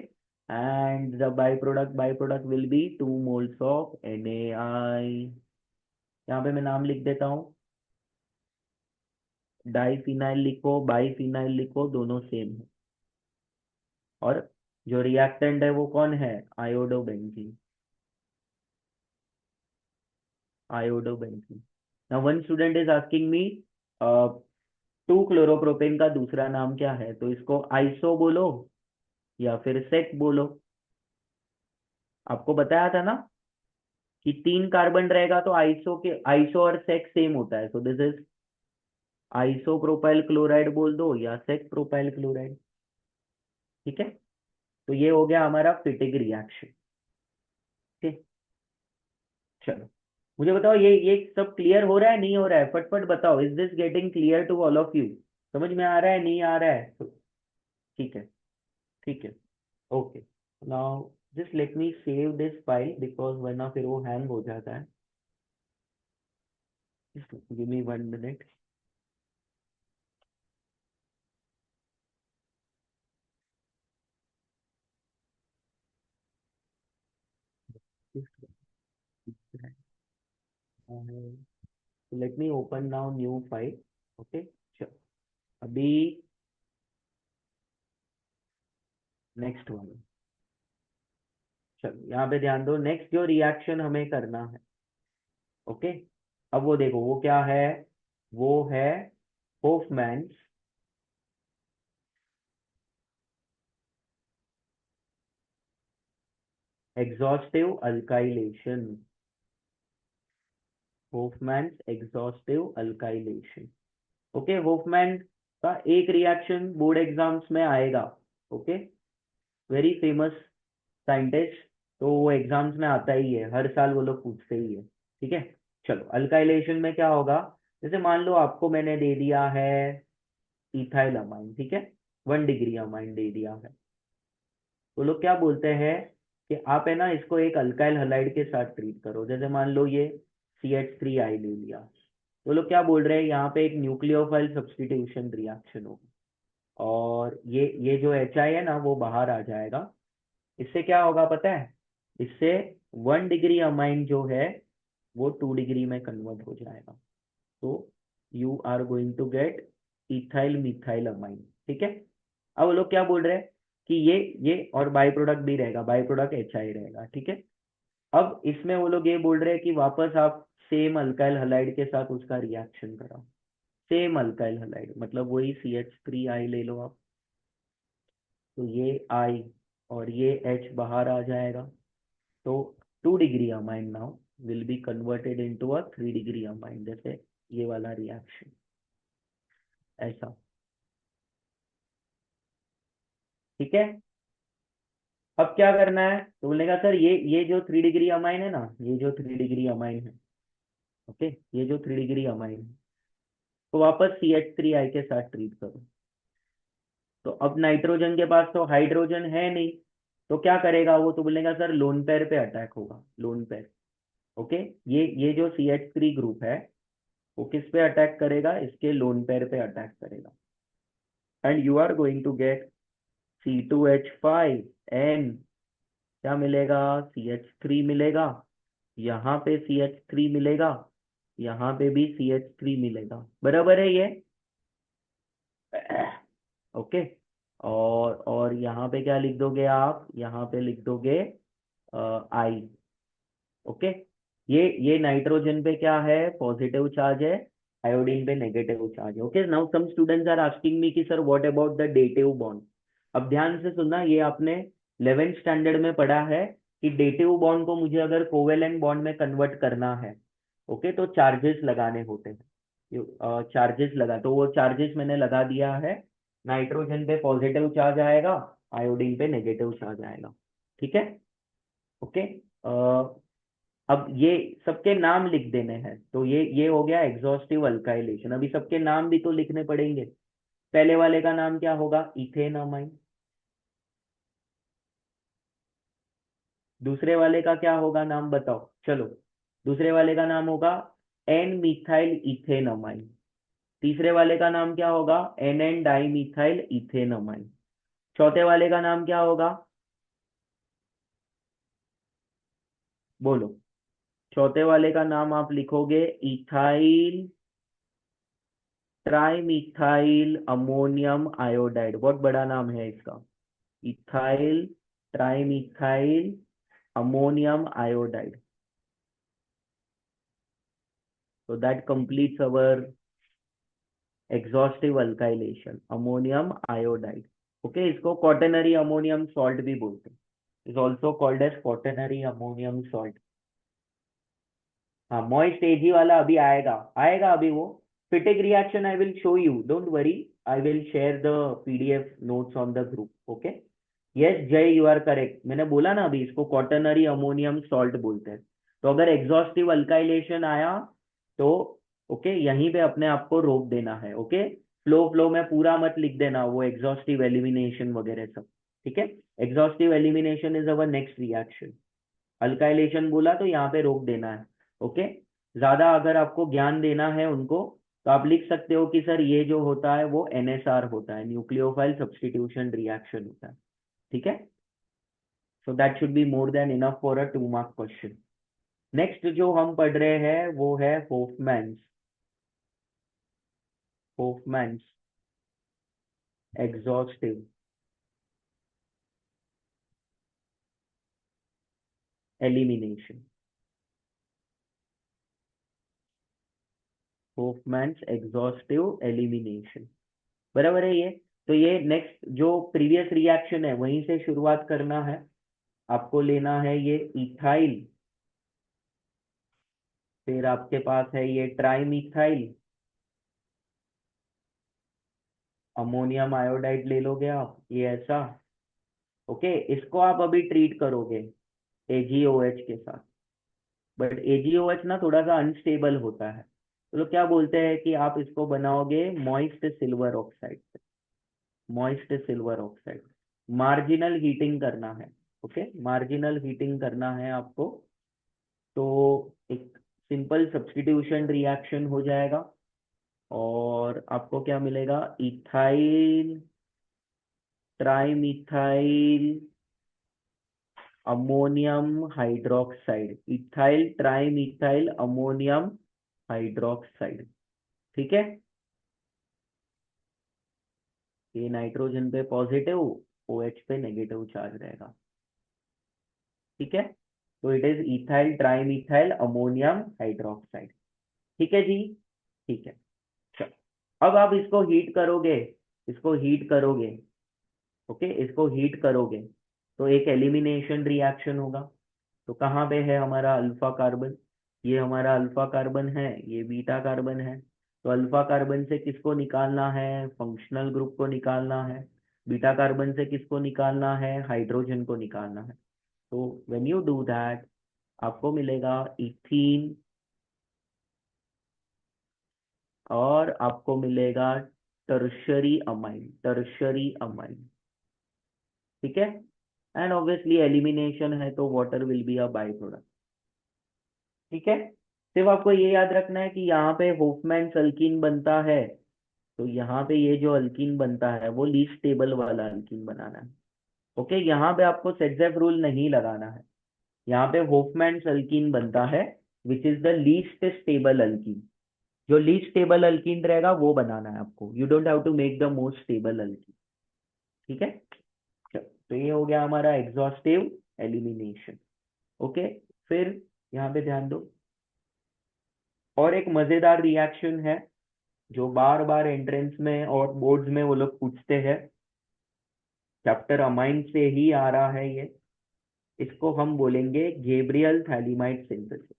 and the by product will B 2 moles of NaI. यहाँ पे मैं नाम लिख देता हूँ. डाईफिनाइल लिखो, बाईफिनाइल लिखो, दोनों सेम है. और जो रिएक्टेंट है वो कौन है, iodobenzene. Iodobenzene. Now one student is asking me 2 chloropropane का दूसरा नाम क्या है. तो इसको आइसो बोलो या फिर सेक बोलो. आपको बताया था ना कि 3 कार्बन रहेगा तो आइसो और सेक सेम होता है. So this is iso propyl chloride बोल दो या सेक प्रोपाइल क्लोराइड. ठीक है, तो ये हो गया हमारा फिटिग रिएक्शन. ठीक, चलो मुझे बताओ ये सब क्लियर हो रहा है नहीं हो रहा है, फटफट बताओ. Is this getting clear to all of you. समझ में आ रहा है नहीं आ रहा है तो ठीक है. ठीक है, okay. Now just let me save this file because वरना फिर वो हैंग हो जाता है. Give me 1 minute. Let me open now new file. Okay, चलो अभी नेक्स्ट वन. चलो यहाँ पे ध्यान दो, नेक्स्ट जो रिएक्शन हमें करना है. ओके, अब वो देखो वो क्या है. वो है Hofmann's exhaustive alkylation. Hofmann's exhaustive alkylation. Okay, Hofmann का एक रिएक्शन बोर्ड एग्जाम्स में आएगा. Okay, very famous scientist. तो वो एग्जाम्स में आता ही है, हर साल वो लोग पूछते ही है. ठीक है, चलो अल्काइलेशन में क्या होगा. जैसे मान लो आपको मैंने दे दिया है इथाइल अमाइन. ठीक है, 1 डिग्री अमाइन दे दिया है. तो लोग क्या बोलते हैं कि आप है ना इसको एक अल्काइल हलाइड के साथ ट्रीट करो. जैसे मान लो ये CH3I ले लिया. तो लोग क्या बोल रहे हैं, यहाँ पे एक न्यूक्लियोफाइल सब्स्टिट्यूशन रिएक्शन होगा, और ये जो HI है ना वो बाहर आ जाएगा. इससे क्या होगा पता है, इससे 1 डिग्री अमाइन जो है वो 2 डिग्री में कन्वर्ट हो जाएगा. तो you are going to get ethyl methyl amine. ठीक है, अब वो लोग क्या बोल रहे हैं कि ये और बाई प्रोडक्ट भी रहेगा, बाई प्रोडक्ट HI रहेगा. ठीक है, अब इसमें वो लोग ये बोल रहे हैं कि वापस आप सेम अल्काइल हलाइड के साथ उसका रिएक्शन कराओ. सेम अल्काइल हलाइड मतलब वही CH3I ले लो आप. तो ये I और ये H बाहर आ जाएगा. तो 2 degree amine now will be converted into a 3 degree amine. जैसे ये वाला रिएक्शन ऐसा. ठीक है, अब क्या करना है. तो बोलेगा सर ये जो 3 डिग्री अमाइन है ना, ये जो 3 डिग्री अमाइन है. ओके, ये जो 3 डिग्री अमाइन है तो वापस CH3I के साथ ट्रीट करो. तो अब नाइट्रोजन के पास तो हाइड्रोजन है नहीं, तो क्या करेगा वो. तो बोलेगा सर लोन पेयर पे अटैक होगा, लोन पेयर. ओके, ये जो CH3 ग्रुप है वो किस पे अटैक करेगा, इसके लोन पेयर पे अटैक करेगा. And you are going to get C2H5 N, क्या मिलेगा, CH3 मिलेगा, यहाँ पे CH3 मिलेगा, यहाँ पे भी CH3 मिलेगा, बराबर है ये। ओके, और यहाँ पे क्या लिख दोगे आप, यहाँ पे लिख दोगे I। ओके, ये नाइट्रोजन पे क्या है, पॉजिटिव चार्ज है, आयोडीन पे नेगेटिव चार्ज है। Okay, now some students are asking me कि sir what about the dative bond. अब ध्यान से सुनना, ये आपने 11th स्टैंडर्ड में पढ़ा है कि डेटिव बॉन्ड को मुझे अगर कोवेलेंट बॉन्ड में कन्वर्ट करना है, ओके, तो चार्जेस लगाने होते हैं, चार्जेस लगा, तो वो चार्जेस मैंने लगा दिया है। नाइट्रोजन पे पॉजिटिव चार्ज आएगा, आयोडीन पे नेगेटिव चार्ज आएगा, ठीक है। ओके, अब ये सबके नाम लिख देने हैं, तो ये हो गया एग्जॉस्टिव अल्काइलेशन। अभी सबके नाम भी तो लिखने पड़ेंगे। पहले वाले का नाम क्या होगा, इथेनॉमाइन। दूसरे वाले का क्या होगा, नाम बताओ, चलो। दूसरे वाले का नाम होगा एन मिथाइल इथेनॉमाइन। तीसरे वाले का नाम क्या होगा, एन एन डाई मिथाइल इथेनॉमाइन। चौथे वाले का नाम क्या होगा, बोलो। चौथे वाले का नाम आप लिखोगे इथाइल ट्राइमिथाइल अमोनियम आयोडाइड। बहुत बड़ा नाम है इसका, ethyl trimethyl ammonium iodide. so that completes our exhaustive alkylation, ammonium iodide. Okay, इसको क्वाटरनरी अमोनियम सॉल्ट भी बोलते हैं, is also called as quaternary ammonium salt. हाँ, मॉइस्ट एजी वाला अभी आएगा, आएगा अभी वो। Fittig reaction I will show you, don't worry, I will share the PDF notes on the group. Okay, yes Jay, you are correct, मैंने बोला ना अभी, इसको क्वाटरनरी अमोनियम सॉल्ट बोलते हैं। तो अगर एग्जॉस्टिव अल्काइलेशन आया तो ओके, यहीं पे अपने आप को रोक देना है। ओके, फ्लो में पूरा मत लिख देना, वो एग्जॉस्टिव एलिमिनेशन वगैरह सब, ठीक है। Exhaustive elimination is our next reaction. Alkylation बोला तो यहाँ पे रोक देना है। ओके, ज्यादा अगर आपको ज्ञान देना है उनको, तो आप लिख सकते हो कि सर ये जो होता है वो NSR होता है, न्यूक्लियोफाइल सब्स्टिट्यूशन रिएक्शन होता है, ठीक है। So that should be more than enough for a 2 mark question. Next जो हम पढ़ रहे हैं वो है होफमैन्स, होफमैन्स एग्जॉस्टिव एलिमिनेशन, होफमैन्स एग्जॉस्टिव एलिमिनेशन, बराबर है ये। तो ये नेक्स्ट जो प्रीवियस रिएक्शन है वहीं से शुरुआत करना है आपको। लेना है ये इथाइल, फिर आपके पास है ये ट्राइमिथाइल अमोनियम आयोडाइड ले लोगे आप, ये ऐसा। ओके, इसको आप अभी ट्रीट करोगे AgOH के साथ, बट AgOH ना थोड़ा सा अनस्टेबल होता है, तो लोग क्या बोलते हैं कि आप इसको बनाओगे मॉइस्ट सिल्वर ऑक्साइड से, moist silver oxide. Marginal heating करना है, ओके, मार्जिनल हीटिंग करना है आपको, तो एक सिंपल सब्स्टिट्यूशन रिएक्शन हो जाएगा, और आपको क्या मिलेगा, ethyl trimethyl ammonium hydroxide, ethyl trimethyl ammonium hydroxide, ठीक है। ये नाइट्रोजन पे पॉजिटिव, OH पे नेगेटिव चार्ज रहेगा, ठीक है। तो it is ethyl trimethyl ammonium hydroxide, ठीक है जी, ठीक है। चलो, अब आप इसको हीट करोगे, इसको हीट करोगे, ओके, इसको हीट करोगे तो एक एलिमिनेशन रिएक्शन होगा। तो कहाँ पे है हमारा अल्फा कार्बन, ये हमारा अल्फा कार्बन है, ये बीटा कार्बन है। तो अल्फा कार्बन से किसको निकालना है, फंक्शनल ग्रुप को निकालना है। बीटा कार्बन से किसको निकालना है, हाइड्रोजन को निकालना है। तो व्हेन यू डू दैट आपको मिलेगा इथीन, और आपको मिलेगा टर्शरी अमाइन, टर्शरी अमाइन, ठीक है। एंड ऑब्वियसली एलिमिनेशन है तो water will be a by product, ठीक है। सिर्फ आपको ये याद रखना है कि यहाँ पे होफमैन अल्कीन बनता है तो यहाँ पे ये जो अल्कीन बनता है वो लीस्ट स्टेबल वाला अल्कीन बनाना है। ओके, यहाँ पे आपको सेटजेफ रूल नहीं लगाना है। यहाँ पे होफमैन अल्कीन बनता है which is the least stable alkene. जो लीस्ट स्टेबल अल्कीन रहेगा वो बनाना है आपको। You don't have to make the most stable alkene. ठीक है, तो ये हो गया हमारा एग्जॉस्टिव एलिमिनेशन। ओके, फिर यहाँ पे ध्यान दो, और एक मजेदार रिएक्शन है जो बार बार एंट्रेंस में और बोर्ड्स में वो लोग पूछते हैं। चैप्टर अमाइन से ही आ रहा है ये। इसको हम बोलेंगे Gabriel phthalimide synthesis.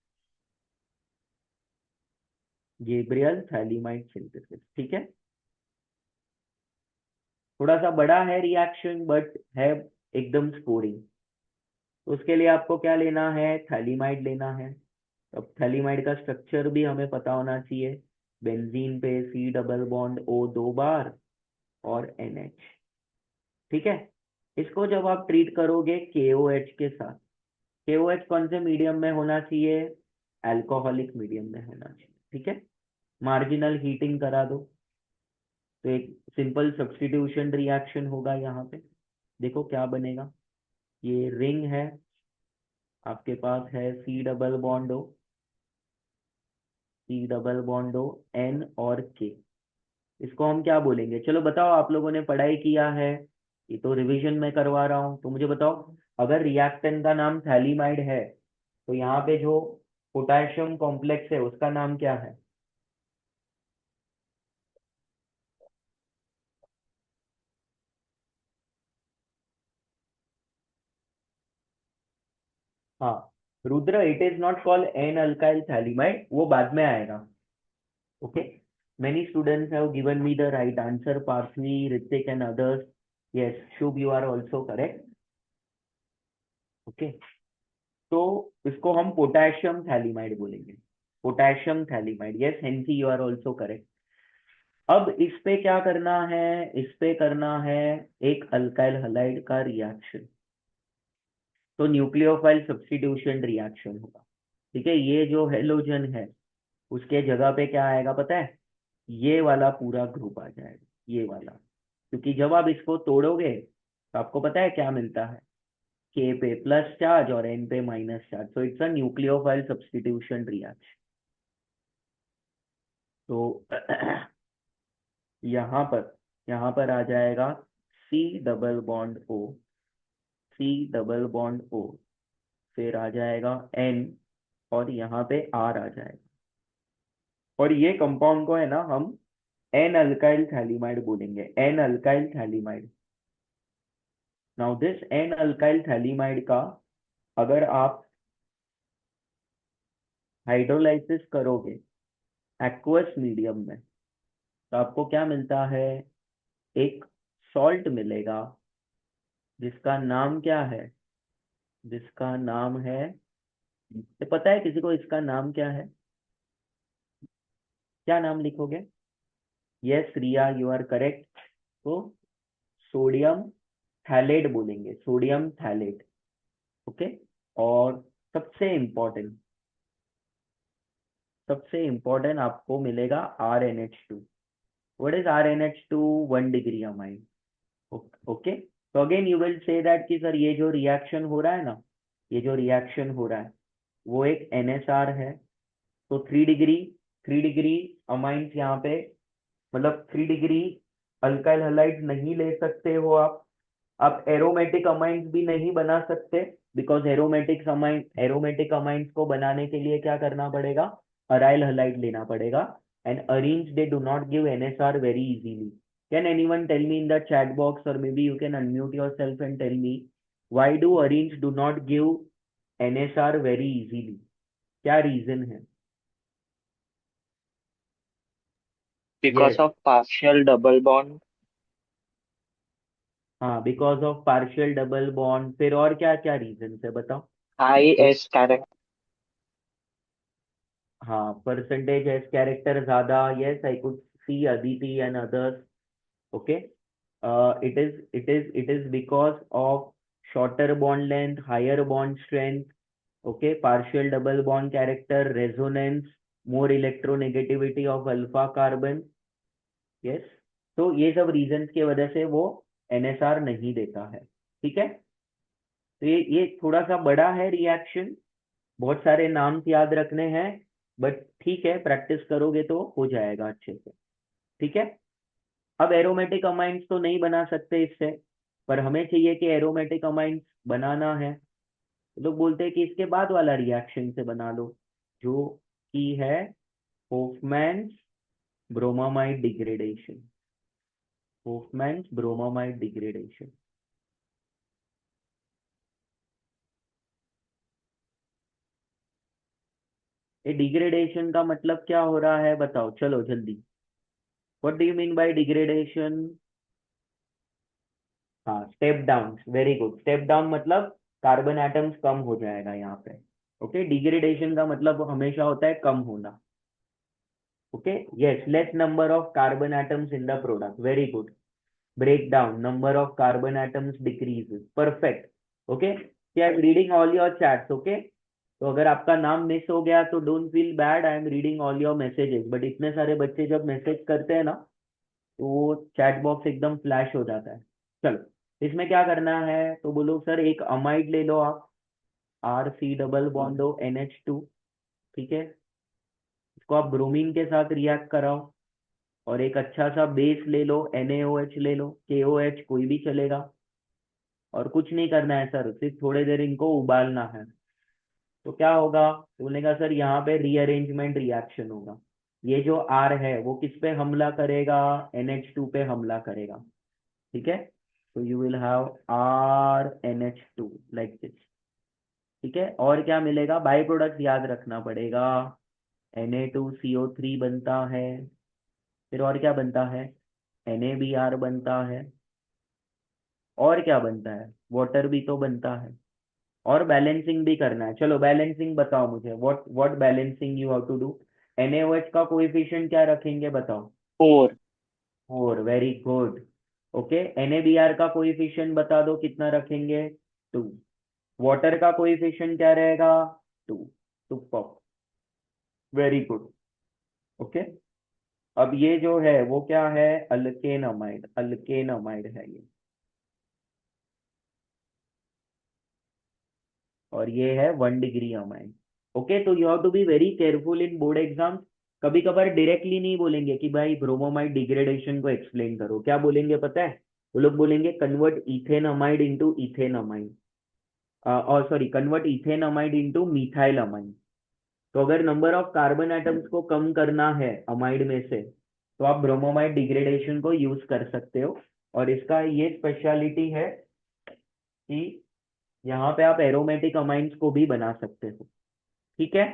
Gabriel phthalimide synthesis, ठीक है। थोड़ा सा बड़ा है रिएक्शन बट है एकदम स्कोरिंग। तो उसके लिए आपको क्या लेना है, थैलीमाइड लेना है। अब थैलीमाइड का स्ट्रक्चर भी हमें पता होना चाहिए। बेंजीन पे C डबल बॉन्ड O 2 बार और NH। ठीक है, इसको जब आप ट्रीट करोगे KOH के साथ, KOH कौन से मीडियम में होना चाहिए, अल्कोहलिक मीडियम में होना चाहिए। ठीक है, मार्जिनल हीटिंग करा दो तो एक सिंपल सब्स्टिट्यूशन रिएक्शन होगा। यहाँ पे देखो क्या बनेगा। ये रिंग है, आपके पास है C double bond O N और K। इसको हम क्या बोलेंगे, चलो बताओ, आप लोगों ने पढ़ाई किया है, ये तो रिवीजन में करवा रहा हूँ, तो मुझे बताओ अगर रिएक्टेंट का नाम थैलीमाइड है तो यहाँ पे जो पोटेशियम कॉम्प्लेक्स है उसका नाम क्या है। हाँ, Rudra, it is not called N alkyl phthalimide, वो बाद में आएगा। Okay, many students have given me the right answer, Parthvi, Hrithik and others. Yes, Shubh, you are also correct. Okay, तो इसको हम पोटेशियम थैलीमाइड बोलेंगे। Potassium phthalimide, yes Hansi, you are also correct. अब इस पे क्या करना है, इस पे करना है एक अल्काइल हलाइड का रिएक्शन। तो न्यूक्लियोफाइल सब्स्टिट्यूशन रिएक्शन होगा। ठीक है, ये जो हेलोजन है उसके जगह पे क्या आएगा पता है, ये वाला पूरा ग्रुप आ जाएगा, ये वाला। क्योंकि जब आप इसको तोड़ोगे तो आपको पता है क्या मिलता है, के पे प्लस चार्ज और एन पे minus charge. So it's a nucleophile substitution reaction. तो यहाँ पर आ जाएगा C डबल बॉन्ड O, फिर आ जाएगा N, और यहाँ पे R आ जाएगा। और ये कंपाउंड को है ना हम एन अल्काइल थैलीमाइड बोलेंगे, N alkyl phthalimide. Now this N alkyl phthalimide का अगर आप हाइड्रोलाइसिस करोगे एक्वस मीडियम में तो आपको क्या मिलता है, एक सॉल्ट मिलेगा जिसका नाम क्या है, जिसका नाम है, ये पता है किसी को इसका नाम क्या है, क्या नाम लिखोगे। Yes Riya, you are correct. तो सोडियम थैलेट बोलेंगे, सोडियम थैलेट। ओके, और सबसे इम्पोर्टेंट, सबसे इम्पोर्टेंट आपको मिलेगा RnH2। What is RnH2, 1 degree amine. Okay, तो again you will say that कि सर ये जो रिएक्शन हो रहा है ना, ये जो रिएक्शन हो रहा है वो एक NSR है। तो 3 डिग्री, 3 डिग्री अमाइंस यहाँ पे, मतलब 3 डिग्री अल्काइल हलाइड नहीं ले सकते हो आप एरोमेटिक अमाइंस भी नहीं बना सकते, बिकॉज एरोमेटिक अमाइंस को बनाने के लिए क्या करना पड़ेगा, अराइल हलाइड लेना पड़ेगा। And arrange they do not give NSR very easily. Can anyone tell me in the chat box, or maybe you can unmute yourself and tell me why do arenes do not give NSR very easily? क्या रीजन है। Because yes, of partial double bond. हाँ, because of partial double bond, फिर और क्या क्या रीजन है बताओ। हाई तो एस कैरेक्टर। हाँ, परसेंटेज एस कैरेक्टर ज्यादा, yes I could see Aditi and others. Okay, it is because of shorter bond length, higher bond strength, okay, partial double bond character, resonance, more electronegativity of alpha carbon, yes, तो ये सब रीजंस की वजह से वो एनएसआर नहीं देता है। ठीक है, तो ये थोड़ा सा बड़ा है रिएक्शन, बहुत सारे नाम याद रखने हैं, बट ठीक है, प्रैक्टिस करोगे तो हो जाएगा अच्छे से। ठीक है, अब एरोमेटिक अमाइंस तो नहीं बना सकते इससे, पर हमें चाहिए कि एरोमेटिक अमाइंस बनाना है, तो लोग बोलते हैं कि इसके बाद वाला रिएक्शन से बना लो, जो कि है Hofmann's bromamide degradation. Hofmann's bromamide degradation. ये डिग्रेडेशन का मतलब क्या हो रहा है बताओ, चलो जल्दी। What do you mean by degradation? हाँ, step down, very good. Step down मतलब कार्बन एटम्स कम हो जाएगा यहाँ पे। ओके, डिग्रेडेशन का मतलब हमेशा होता है कम होना। Okay, yes, less number of carbon atoms in the product, very good. Break down, number of carbon atoms decrease, perfect. Okay, I am reading all your chats. Okay, तो अगर आपका नाम मिस हो गया तो don't feel bad, I am reading all your messages, but इतने सारे बच्चे जब मैसेज करते हैं ना, तो वो चैट बॉक्स एकदम फ्लैश हो जाता है। चलो, इसमें क्या करना है, तो बोलो सर एक अमाइड ले लो आप, आर सी डबल बॉन्डो NH2। ठीक है, इसको आप ब्रोमीन के साथ रिएक्ट कराओ, और एक अच्छा सा बेस ले लो, NaOH ले लो, KOH कोई भी चलेगा, और कुछ नहीं करना है सर, सिर्फ थोड़ी देर इनको उबालना है। तो क्या होगा, बोलने का सर यहाँ पे रीअरेंजमेंट रिएक्शन होगा, ये जो R है वो किस पे हमला करेगा, NH2 पे हमला करेगा। ठीक है, तो you will have RNH2 like this. ठीक है, और क्या मिलेगा, बाई प्रोडक्ट याद रखना पड़ेगा, Na2CO3 बनता है, फिर और क्या बनता है, NaBr बनता है, और क्या बनता है, वाटर भी तो बनता है, और बैलेंसिंग भी करना है। चलो बैलेंसिंग बताओ मुझे, what what balancing you have to do. NaOH का कोएफिशिएंट क्या रखेंगे बताओ? 4। 4, वेरी गुड। ओके, NaBr का कोएफिशिएंट बता दो कितना रखेंगे? 2। वाटर का कोएफिशिएंट क्या रहेगा? 2। 2 पॉप, वेरी गुड। ओके, अब ये जो है वो क्या है, अल्केन अमाइड, अल्केन अमाइड है ये, और ये है 1 डिग्री अमाइन। ओके, तो you have to be very careful in board exams. कभी कभार डायरेक्टली नहीं बोलेंगे कि भाई ब्रोमोमाइड डिग्रेडेशन को एक्सप्लेन करो, क्या बोलेंगे पता है? वो लोग बोलेंगे convert ethane amide into ethane amide, और sorry, convert ethane amide into methyl amide. तो अगर नंबर ऑफ कार्बन एटम्स को कम करना है अमाइड में से, तो आप ब्रोमोमाइड डिग्रेडेशन को यूज कर सकते हो, और इसका ये स्पेशलिटी है कि यहाँ पे आप एरोमेटिक अमाइंस को भी बना सकते हो। ठीक है,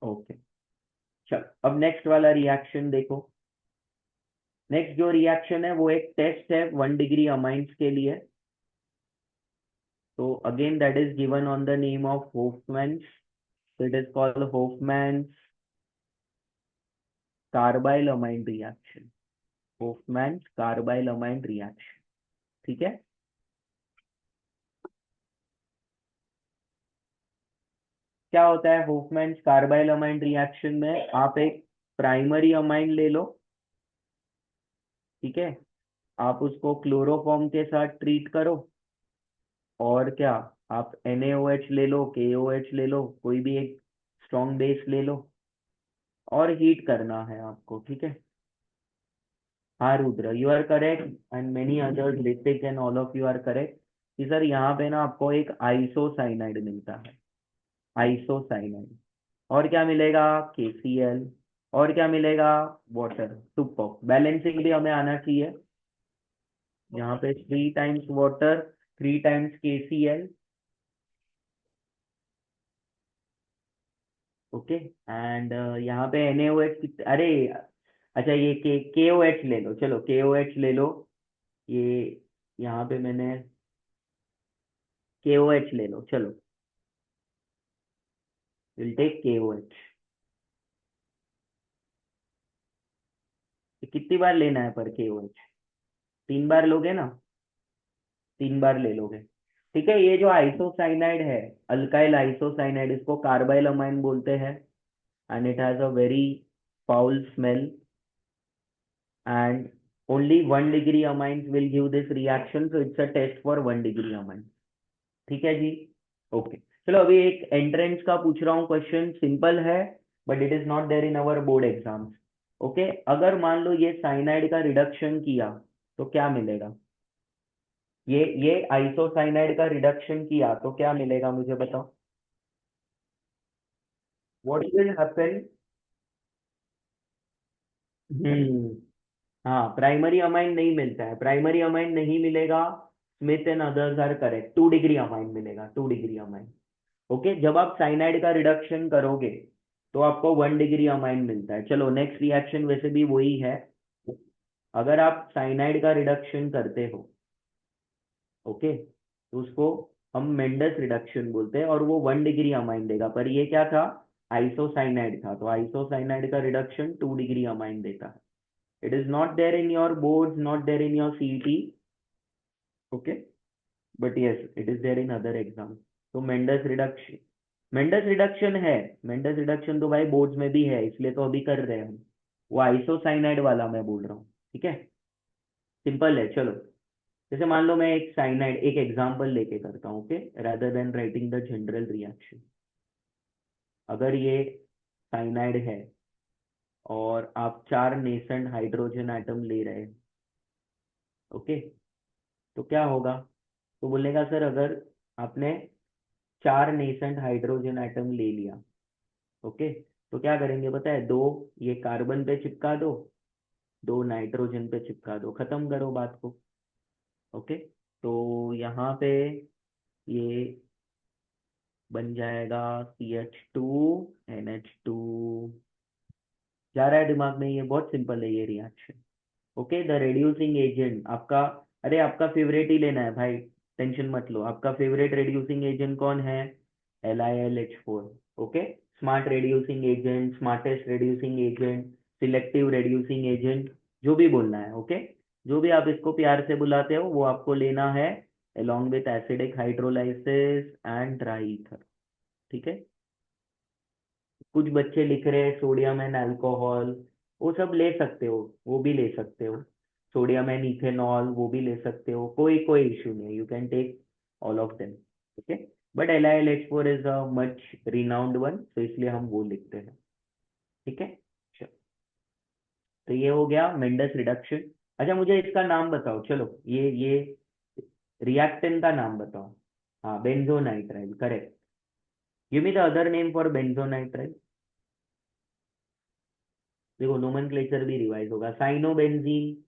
ओके, चलो अब नेक्स्ट वाला रिएक्शन देखो। नेक्स्ट जो रिएक्शन है वो एक टेस्ट है 1 डिग्री अमाइंस के लिए। तो again that is given on the name of Hofmann's, so it is called Hofmann's carbyl amine reaction, Hofmann's carbyl amine reaction. ठीक है, क्या होता है होफमैन्स कार्बाइल अमाइन रिएक्शन में, आप एक प्राइमरी अमाइन ले लो। ठीक है, आप उसको क्लोरोफॉर्म के साथ ट्रीट करो, और क्या, आप NaOH ले लो, KOH ले लो, कोई भी एक स्ट्रॉन्ग बेस ले लो, और हीट करना है आपको। ठीक है, हाँ Rudra, you are correct, and many others, Hrithik and all of you are correct, कि सर यहाँ पे ना आपको एक आइसोसाइनाइड मिलता है, आइसोसाइनाइड, और क्या मिलेगा, KCl, और क्या मिलेगा, वाटर। सुपर, बैलेंसिंग भी हमें आना चाहिए, यहाँ पे 3 times water, 3 times KCl। Okay, and यहाँ पे NaOH अरे, अच्छा ये KOH ले लो, चलो KOH ले लो, ये यहाँ पे मैंने KOH ले लो, चलो विल टेक KOH। कितनी बार लेना है पर KOH? 3 बार लोगे ना, 3 बार ले लोगे। ठीक है, ये जो आइसोसाइनाइड है, अल्काइल आइसोसाइनाइड, इसको कार्बाइल अमाइन बोलते हैं, and it has a very foul smell. and only 1 degree amines will give this reaction, so it's a test for 1 degree amine. ठीक है जी, ओके। चलो अभी एक एंट्रेंस का पूछ रहा हूँ क्वेश्चन, सिंपल है but it is not there in our board exams. Okay, अगर मान लो ये साइनाइड का रिडक्शन किया तो क्या मिलेगा? ये आइसोसाइनाइड का रिडक्शन किया तो क्या मिलेगा, मुझे बताओ। What will happen? हम्म, हाँ, प्राइमरी अमाइन नहीं मिलता है, प्राइमरी अमाइन नहीं मिलेगा। Smith and others are correct, 2 degree amine मिलेगा, 2 डिग्री अमाइन। ओके, जब आप साइनाइड का रिडक्शन करोगे तो आपको 1 डिग्री अमाइन मिलता है। चलो नेक्स्ट रिएक्शन वैसे भी वही है। अगर आप साइनाइड का रिडक्शन करते हो, ओके, तो उसको हम मेंडस रिडक्शन बोलते हैं और वो 1 डिग्री अमाइन देगा, पर ये क्या था? आइसोसाइनाइड था, तो आइसोसाइनाइड का रिडक्शन 2 डिग्री अमाइन देता है। It is not there in your board, not there in your CET, okay, but yes it is there in other exam. तो मेंडस रिडक्शन है। मेंडस रिडक्शन तो भाई बोर्ड्स में भी है, इसलिए तो अभी कर रहे हैं हम। वो आइसोसाइनाइड वाला मैं बोल रहा हूँ, ठीक है, सिंपल है। चलो, जैसे मान लो मैं एक साइनाइड, एक एग्जांपल लेके करता हूँ, okay, rather than writing the general reaction. अगर ये साइनाइड है और आप 4 नेसेंट हाइड्रोजन एटम ले रहे हैं, ओके, तो क्या होगा? तो बोलेगा सर अगर आपने 4 नेसेंट हाइड्रोजन एटम ले लिया, ओके, तो क्या करेंगे पता है? दो ये कार्बन पे चिपका दो, दो नाइट्रोजन पे चिपका दो, खत्म करो बात को। ओके, तो यहाँ पे ये बन जाएगा CH2NH2। जा रहा है दिमाग में? ये बहुत सिंपल है ये reaction. Okay, the reducing agent आपका, अरे आपका फेवरेट ही लेना है भाई, टेंशन मत लो। आपका फेवरेट रेड्यूसिंग एजेंट कौन है? LiLH4। Okay, smart reducing agent, smartest reducing agent, selective reducing agent, जो भी बोलना है, ओके, जो भी आप इसको प्यार से बुलाते हो वो आपको लेना है along with acidic hydrolysis and dry ether। ठीक है, कुछ बच्चे लिख रहे हैं सोडियम एंड अल्कोहल, वो सब ले सकते हो, वो भी ले सकते हो। सोडियम एंड इथेनॉल वो भी ले सकते हो, कोई कोई इशू नहीं, you can take all of them. Okay, but LiLH4 is a much renowned one, तो इसलिए हम वो लिखते हैं। ठीक है, चलो, तो ये हो गया मेंडस रिडक्शन। अच्छा मुझे इसका नाम बताओ, चलो ये रिएक्टेंट का नाम बताओ। हाँ, benzonitrile, correct. Give me the other name for benzonitrile. देखो नोमेनक्लेचर भी रिवाइज होगा, cyanobenzene,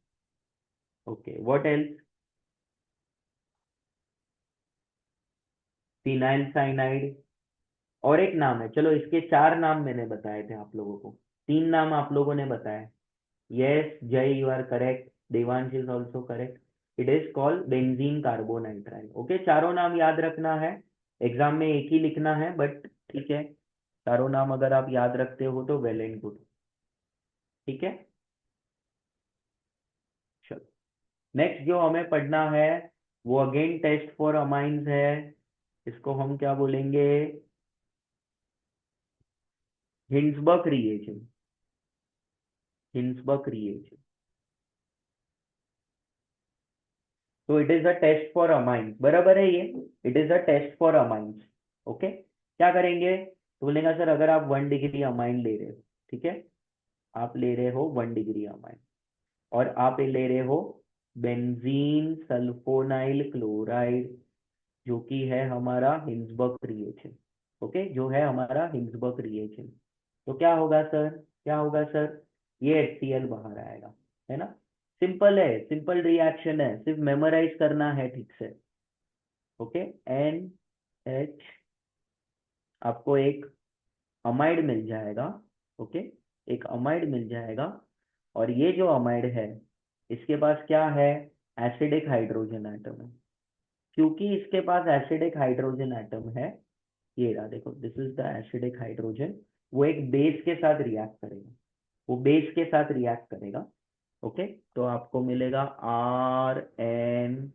okay, what else? Phenyl cyanide, और एक नाम है, चलो इसके 4 नाम मैंने बताए थे आप लोगों को, 3 नाम आप लोगों ने बताया। Yes Jay, you are correct, Devansh is also correct. It is called benzene carbonitrile. Okay, चारों नाम याद रखना है, एग्जाम में एक ही लिखना है, बट ठीक है, चारों नाम अगर आप याद रखते हो तो वेल एंड गुड। ठीक है, चलो नेक्स्ट जो हमें पढ़ना है वो अगेन टेस्ट फॉर अमाइंस है। इसको हम क्या बोलेंगे? Hinsberg reagent, Hinsberg reagent. तो it is a test for amines, बराबर है ये, it is a test for amines. Okay, क्या करेंगे? तो बोलेगा सर अगर आप 1 डिग्री अमाइन ले रहे हो, ठीक है, आप ले रहे हो 1 डिग्री अमाइन, और आप ले रहे हो बेंजीन सल्फोनाइल क्लोराइड, जो कि है हमारा हिंसबर्ग रिएजेंट। ओके, जो है हमारा हिंसबर्ग रिएजेंट, तो क्या होगा सर? क्या होगा सर? ये HCl बाहर आएगा, है ना? सिंपल है, सिंपल रिएक्शन है, सिर्फ मेमोराइज करना है ठीक से। ओके, NH, आपको एक अमाइड मिल जाएगा। ओके, एक अमाइड मिल जाएगा, और ये जो अमाइड है इसके पास क्या है? एसिडिक हाइड्रोजन एटम है। क्योंकि इसके पास एसिडिक हाइड्रोजन एटम है, ये रहा देखो, this is the acidic hydrogen, वो एक बेस के साथ रिएक्ट करेगा, वो बेस के साथ रिएक्ट करेगा। ओके, तो आपको मिलेगा RN,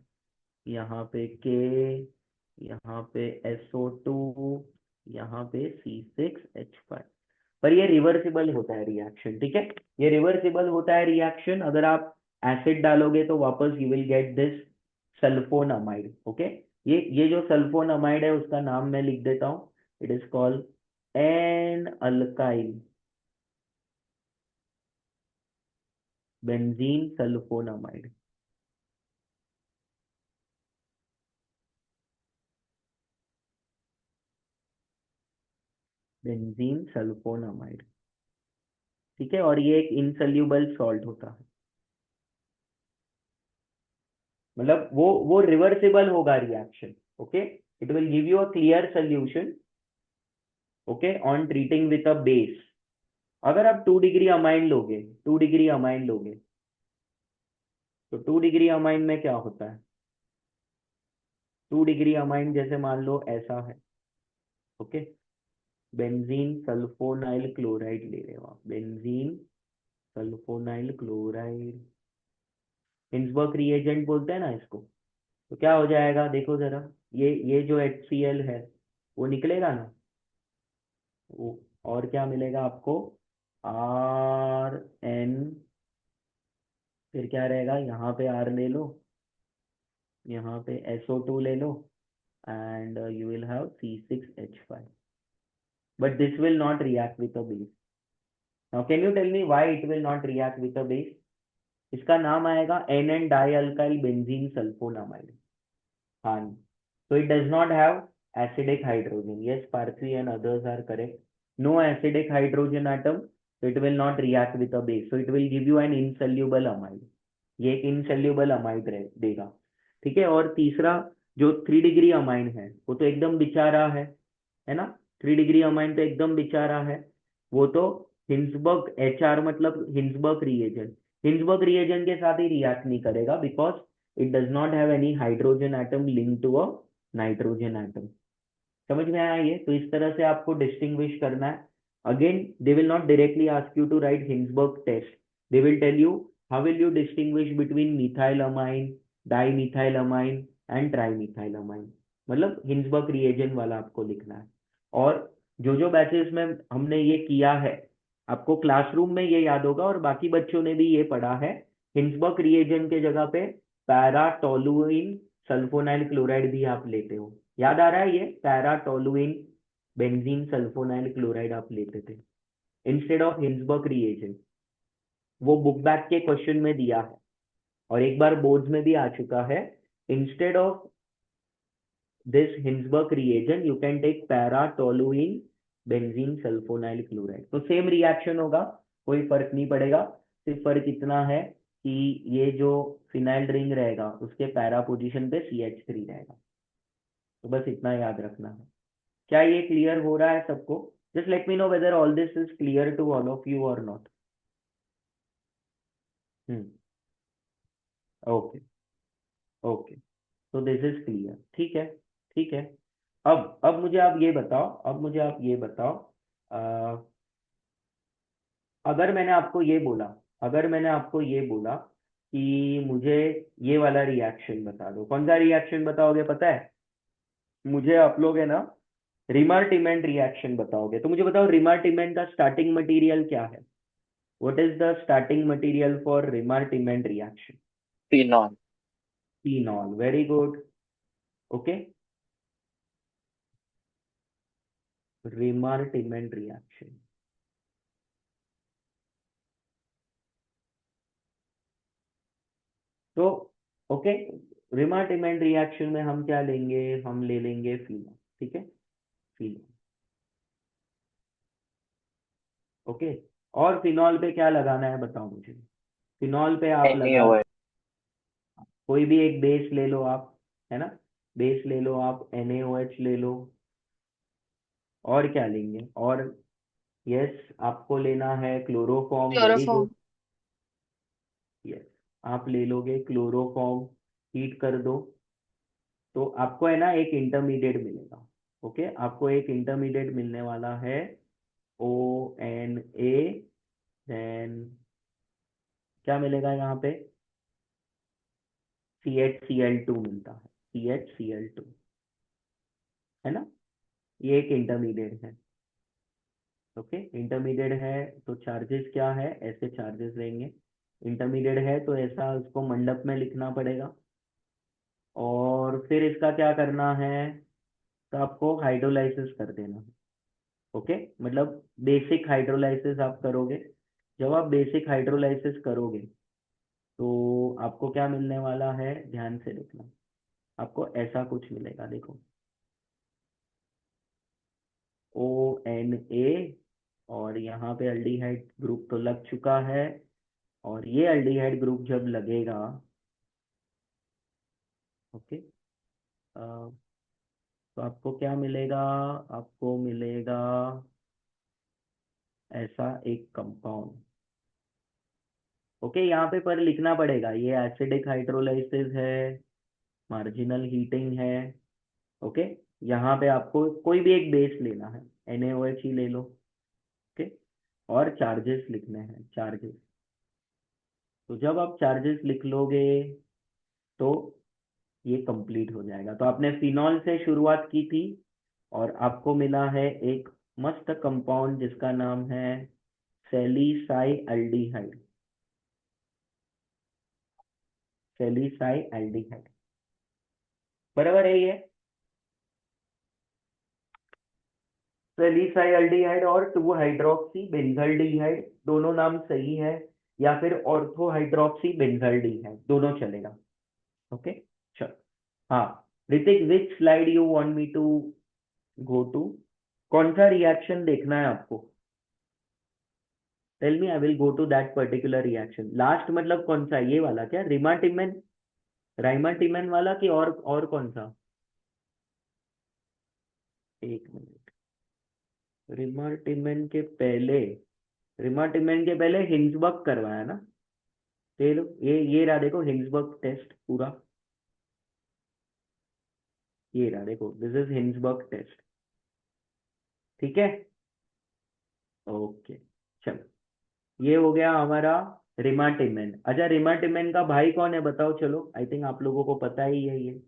यहाँ पे K, यहाँ पे SO2, यहाँ पे C6H5। पर ये रिवर्सिबल होता है रिएक्शन, ठीक है। ये रिवर्सिबल होता है रिएक्शन, अगर आप एसिड डालोगे तो वापस you will get this sulfonamide, okay. ये जो सल्फोनामाइड है उसका नाम मैं लिख देता हूँ, it is called N alkyl benzene sulfonamide. Benzene sulfonamide, ठीक है। और ये एक इनसल्यूबल सॉल्ट होता है, मतलब वो रिवर्सिबल होगा reaction, okay. It will give you a clear solution, okay, on treating with a base. अगर आप 2 डिग्री अमाइन लोगे, 2 डिग्री अमाइन लोगे, तो 2 डिग्री अमाइन में क्या होता है? 2 डिग्री अमाइन जैसे मान लो ऐसा है, ओके। बेंजीन सल्फोनाइल क्लोराइड ले रहे हो आप, benzene sulphonyl chloride, Hinsberg reagent बोलते हैं ना इसको। तो क्या हो जाएगा देखो जरा, ये जो HCl है वो निकलेगा ना, वो, और क्या मिलेगा आपको? RN, फिर क्या रहेगा, यहाँ पे R ले लो, यहाँ पे SO2 ले लो, and you will have C6H5, but this will not react with a base. Now can you tell me why it will not react with a base? इसका नाम आएगा NN dialkyl benzene sulfonamide, हाँ। so it does not have acidic hydrogen, yes Parthy and others are correct, no acidic hydrogen atom, so it will not react with a base, so it will give you an insoluble amide, ये एक इनसेल्यूबल अमाइड देगा, ठीक है। और तीसरा जो 3 डिग्री अमाइन है वो तो एकदम बेचारा है ना। 3 डिग्री अमाइन तो एकदम बेचारा है, वो तो हिंसबर्ग HR मतलब हिंसबर्ग रिएजेंट, हिंसबर्ग रिएजेंट के साथ ही रिएक्ट नहीं करेगा, because it does not have any hydrogen atom link to a nitrogen atom. समझ में आया ये? तो इस तरह से आपको डिस्टिंग्विश करना है। Again they will not directly ask you to write Hinsberg test, they will tell you how will you distinguish between methylamine, dimethylamine and trimethylamine, मतलब हिंसबर्ग रिएजेंट वाला आपको लिखना है। और जो बैचेस में हमने ये किया है, आपको क्लासरूम में ये याद होगा और बाकी बच्चों ने भी ये पढ़ा है, हिंसबर्ग रिएजेंट के जगह पे पैराटोलुइन सल्फोनाइल क्लोराइड भी आप लेते हो, याद आ रहा है ये? पैराटोलुइन बेंजीन सल्फोनाइल क्लोराइड आप लेते थे इंस्टेड ऑफ हिंसबर्ग रिएजेंट, वो बुक बैक के क्वेश्चन में दिया है और एक बार बोर्ड्स में भी आ चुका है। Instead of this Hinsberg reagent you can take paratoluene benzene sulphonyl chloride, तो सेम रिएक्शन होगा, कोई फर्क नहीं पड़ेगा। सिर्फ फर्क इतना है कि ये जो फिनाइल रिंग रहेगा उसके पैरा पोजीशन पे CH3 रहेगा, तो बस इतना याद रखना है। क्या ये क्लियर हो रहा है सबको? Just let me know whether all this is clear to all of you और नॉट। हम्म, ओके, ओके, तो दिस इज क्लियर, ठीक है, ठीक है। अब मुझे आप ये बताओ, अब मुझे आप ये बताओ, अ, अगर मैंने आपको ये बोला, अगर मैंने आपको ये बोला कि मुझे ये वाला रिएक्शन बता दो, कौन सा रिएक्शन बताओगे पता है? मुझे आप लोग है ना रिमार्टिमेंट रिएक्शन बताओगे, तो मुझे बताओ रिमार्टिमेंट का स्टार्टिंग मटेरियल क्या है? What is the starting material for remartiment reaction? phenol. Phenol. Very good. Okay. Remartiment reaction. तो ओके, रिमार्टिमेंट रिएक्शन में हम क्या लेंगे? हम ले लेंगे फिनॉल, ठीक है, फिनॉल, ओके। और फिनॉल पे क्या लगाना है बताओ मुझे? फिनॉल पे आप लगा, NaOH. कोई भी एक बेस ले लो आप, है ना, बेस ले लो आप, NaOH ले लो, और क्या लेंगे? और यस, आपको लेना है chloroform, very good, Chloroform. Yes, आप ले लोगे क्लोरोफॉर्म, हीट कर दो, तो आपको है ना एक इंटरमीडिएट मिलेगा, ओके, आपको एक इंटरमीडिएट मिलने वाला है ONA, देन क्या मिलेगा यहाँ पे? CHCl2 मिलता है, CHCl2, है ना, ये एक इंटरमीडिएट है। ओके, इंटरमीडिएट है तो चार्जेस क्या है, ऐसे चार्जेस रहेंगे। इंटरमीडिएट है तो ऐसा उसको मंडप में लिखना पड़ेगा। और फिर इसका क्या करना है, तो आपको हाइड्रोलाइसिस कर देना है। ओके, मतलब बेसिक हाइड्रोलाइसिस आप करोगे। जब आप बेसिक हाइड्रोलाइसिस करोगे तो आपको क्या मिलने वाला है, ध्यान से देखना। आपको ऐसा कुछ मिलेगा, देखो, ONA। और यहाँ पे अल्डिहाइड ग्रुप तो लग चुका है। और ये अल्डिहाइड ग्रुप जब लगेगा, ओके, तो आपको क्या मिलेगा, आपको मिलेगा ऐसा एक कंपाउंड। ओके, यहाँ पे पर लिखना पड़ेगा ये एसिडिक हाइड्रोलाइसिस है, मार्जिनल हीटिंग है। ओके, यहाँ पे आपको कोई भी एक बेस लेना है, NaOH ही ले लो। ओके, और चार्जेस लिखने हैं, चार्जेस। तो जब आप चार्जेस लिख लोगे तो ये कंप्लीट हो जाएगा। तो आपने फिनॉल से शुरुआत की थी और आपको मिला है एक मस्त कंपाउंड जिसका नाम है सैलिसाइल्डिहाइड। सैलिसाइल्डिहाइड, बराबर है ये। सैलिसाइल्डिहाइड और 2 हाइड्रोक्सी बेंजल्डिहाइड, दोनों नाम सही है। या फिर ऑर्थो हाइड्रोक्सी बेंजल्डिहाइड, दोनों चलेगा। ओके, चलो। हाँ, Hrithik, which slide you want me to go to, कौन सा रिएक्शन देखना है आपको? Tell me, I will go to that particular reaction. Last मतलब कौन सा, ये वाला क्या, रिमाटिमेन, राइमाटिमेन वाला कि और कौन सा? एक मिनट, रिमाटिमेन के पहले, रिमाटिमेन के पहले हिंसबर्ग करवाया ना? ये रहा, देखो हिंसबर्ग टेस्ट पूरा, ये रहा, देखो, दिस इज हिंसबर्ग टेस्ट। ठीक है, ओके, चलो, ये हो गया हमारा रिमाटिमेन। अच्छा, रिमाटिमेन का भाई कौन है बताओ, चलो, आई थिंक आप लोगों को पता ही है ये।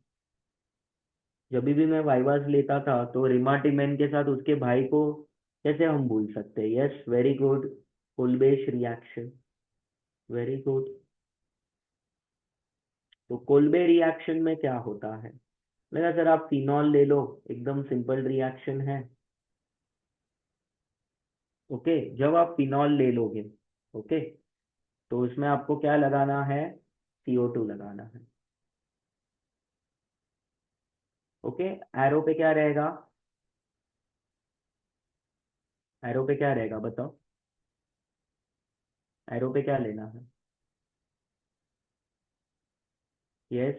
जब भी मैं वाइवास लेता था तो रिमाटिमेन के साथ उसके भाई को कैसे हम भूल सकते हैं? Yes, very good, Kolbe's reaction, very good. तो कोल्बे रिएक्शन में क्या होता है, लगा सर आप फिनॉल ले लो, एकदम सिंपल रिएक्शन है। ओके, जब आप फिनॉल ले लोगे, ओके, तो उसमें आपको क्या लगाना है, CO2 लगाना है। ओके, एरो पे क्या रहेगा, एरो पे क्या रहेगा बताओ, एरो पे क्या लेना है? यस,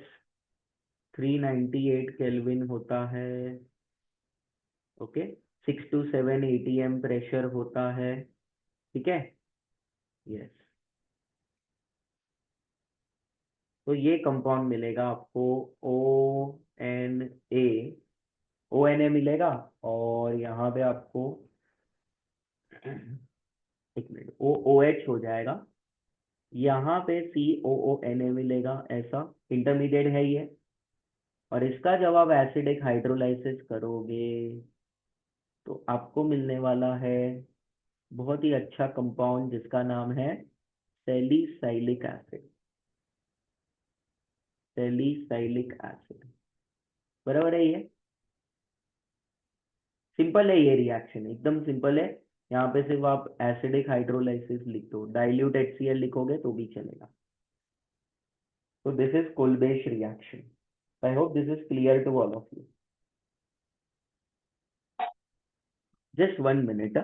398 केल्विन होता है। ओके, 6 to 7 ATM प्रेशर होता है। ठीक है, यस। तो ये कंपाउंड मिलेगा आपको, ONA, ONA मिलेगा। और यहाँ पे आपको एक मिनट, OOH हो जाएगा। यहाँ पे COONA मिलेगा, ऐसा इंटरमीडिएट है ये। और इसका जब आप एसिडिक हाइड्रोलाइसिस करोगे तो आपको मिलने वाला है बहुत ही अच्छा कंपाउंड जिसका नाम है सैलिसाइलिक एसिड। सैलिसाइलिक एसिड, बराबर है ये। सिंपल है ये रिएक्शन, एकदम सिंपल है। यहाँ पे सिर्फ आप एसिडिक हाइड्रोलाइसिस लिख दो, डाइल्यूट HCl लिखोगे तो भी चलेगा। तो this is Kolbe's reaction. I hope this is clear to all of you. Just 1 minute.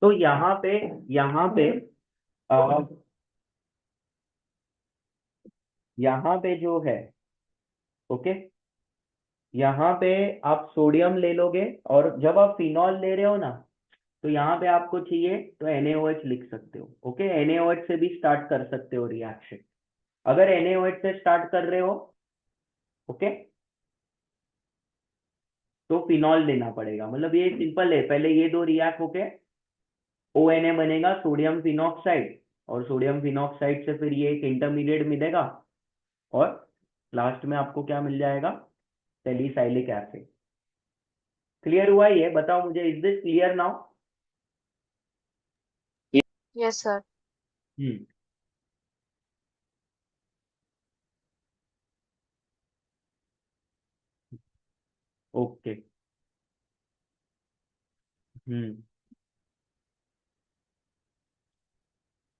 तो अ, यहाँ पे जो है, ओके, यहाँ पे आप सोडियम ले लोगे। और जब आप फिनॉल ले रहे हो ना, तो यहाँ पे आपको चाहिए तो NaOH लिख सकते हो। ओके, NaOH से भी स्टार्ट कर सकते हो रिएक्शन। अगर NaOH से स्टार्ट कर रहे हो, ओके, तो फिनॉल लेना पड़ेगा। मतलब ये सिंपल है, पहले ये दो रिएक्ट होके ONA बनेगा, सोडियम फिनॉक्साइड। और सोडियम फिनॉक्साइड से फिर ये एक इंटरमीडिएट मिलेगा, और लास्ट में आपको क्या मिल जाएगा, सैलिसाइलिक एसिड। क्लियर हुआ ये? बताओ मुझे, is this clear now? Yes, sir. Hmm. Okay. Hmm.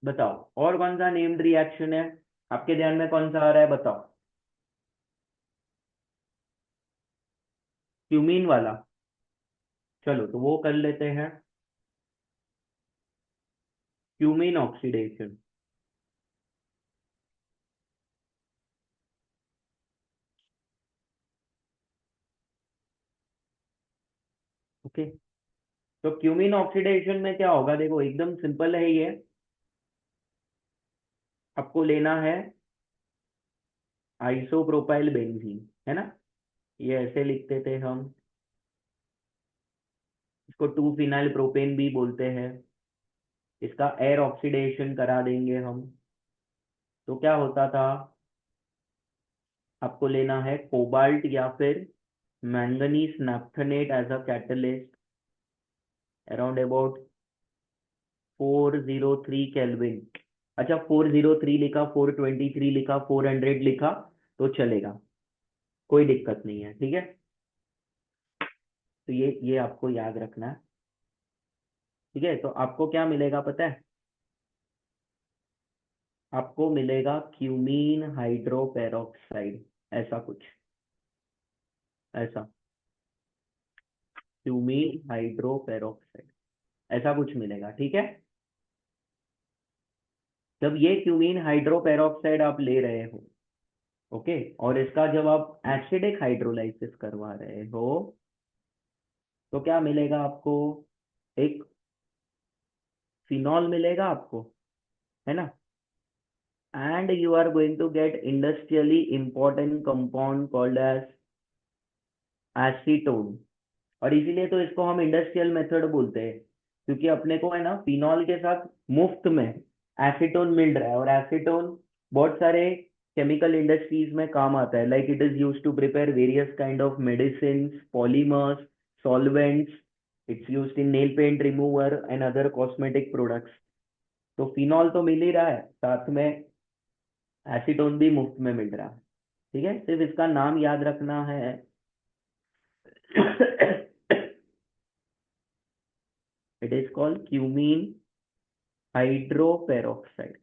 बताओ और कौन सा नेम्ड रिएक्शन है आपके ध्यान में, कौन सा आ रहा है बताओ? क्यूमीन वाला? चलो तो वो कर लेते हैं, क्यूमीन ऑक्सीडेशन। ओके, तो क्यूमीन ऑक्सीडेशन में क्या होगा, देखो एकदम सिंपल है ये। आपको लेना है आइसोप्रोपाइल बेंजीन, है ना, ये ऐसे लिखते थे हम, इसको 2 फिनाइल प्रोपेन भी बोलते हैं। इसका एयर ऑक्सीडेशन करा देंगे हम, तो क्या होता था, आपको लेना है कोबाल्ट या फिर manganese naphthenate as a catalyst, around about 403 kelvin. अच्छा 403 लिखा, 423 लिखा, 400 लिखा तो चलेगा, कोई दिक्कत नहीं है, ठीक है। तो ये आपको याद रखना है, ठीक है। तो आपको क्या मिलेगा पता है, आपको मिलेगा क्यूमीन हाइड्रोपेरोक्साइड, ऐसा कुछ, ऐसा क्यूमीन हाइड्रोपेरोक्साइड ऐसा कुछ मिलेगा, ठीक है। जब ये क्यूमीन हाइड्रोपेरोक्साइड आप ले रहे हो, ओके, और इसका जब आप एसिडिक हाइड्रोलाइसिस करवा रहे हो, तो क्या मिलेगा आपको, एक फिनॉल मिलेगा आपको, है ना, and you are going to get industrially important compound called as acetone. और इसीलिए तो इसको हम इंडस्ट्रियल मेथड बोलते हैं, क्योंकि अपने को है ना फिनॉल के साथ मुफ्त में एसीटोन मिल रहा है, और एसीटोन बहुत सारे केमिकल इंडस्ट्रीज में काम आता है, like it is use to prepare various kind of medicine, polymers, solvents, it's used in nail paint remover and other cosmetic products. तो फिनॉल तो मिल ही रहा है, साथ में एसीटोन भी मुफ्त में मिल रहा है, ठीक है। सिर्फ इसका नाम याद रखना है it is called cumene hydroperoxide,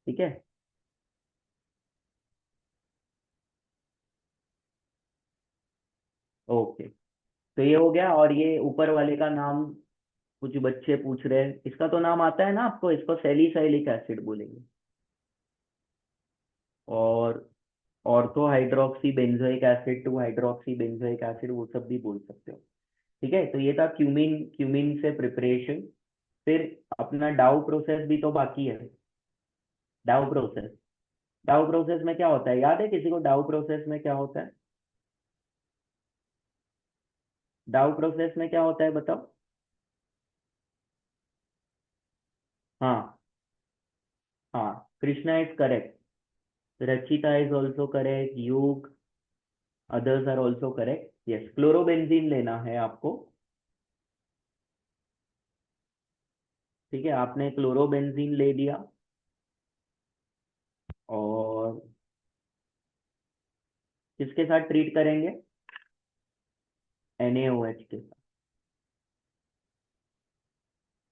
ठीक है। ओके, तो ये हो गया, और ये ऊपर वाले का नाम कुछ बच्चे पूछ रहे हैं, इसका तो नाम आता है ना आपको, इसको सैलिसाइलिक एसिड बोलेंगे, और ortho hydroxy benzoic acid, 2 hydroxy benzoic acid, वो सब भी बोल सकते हो, ठीक है। तो ये था क्यूमीन, क्यूमीन से प्रिपरेशन। फिर अपना डाउ प्रोसेस भी तो बाकी है, डाउ प्रोसेस। डाउ प्रोसेस में क्या होता है, याद है किसी को डाउ प्रोसेस में क्या होता है? डाउ प्रोसेस में क्या होता है बताओ? हाँ, हाँ, Krishna is correct, Rachita is also correct, Yug, others are also correct, yes, chlorobenzene लेना है आपको, ठीक है। आपने क्लोरोबेंजीन ले लिया, और किसके साथ ट्रीट करेंगे, NaOH के साथ,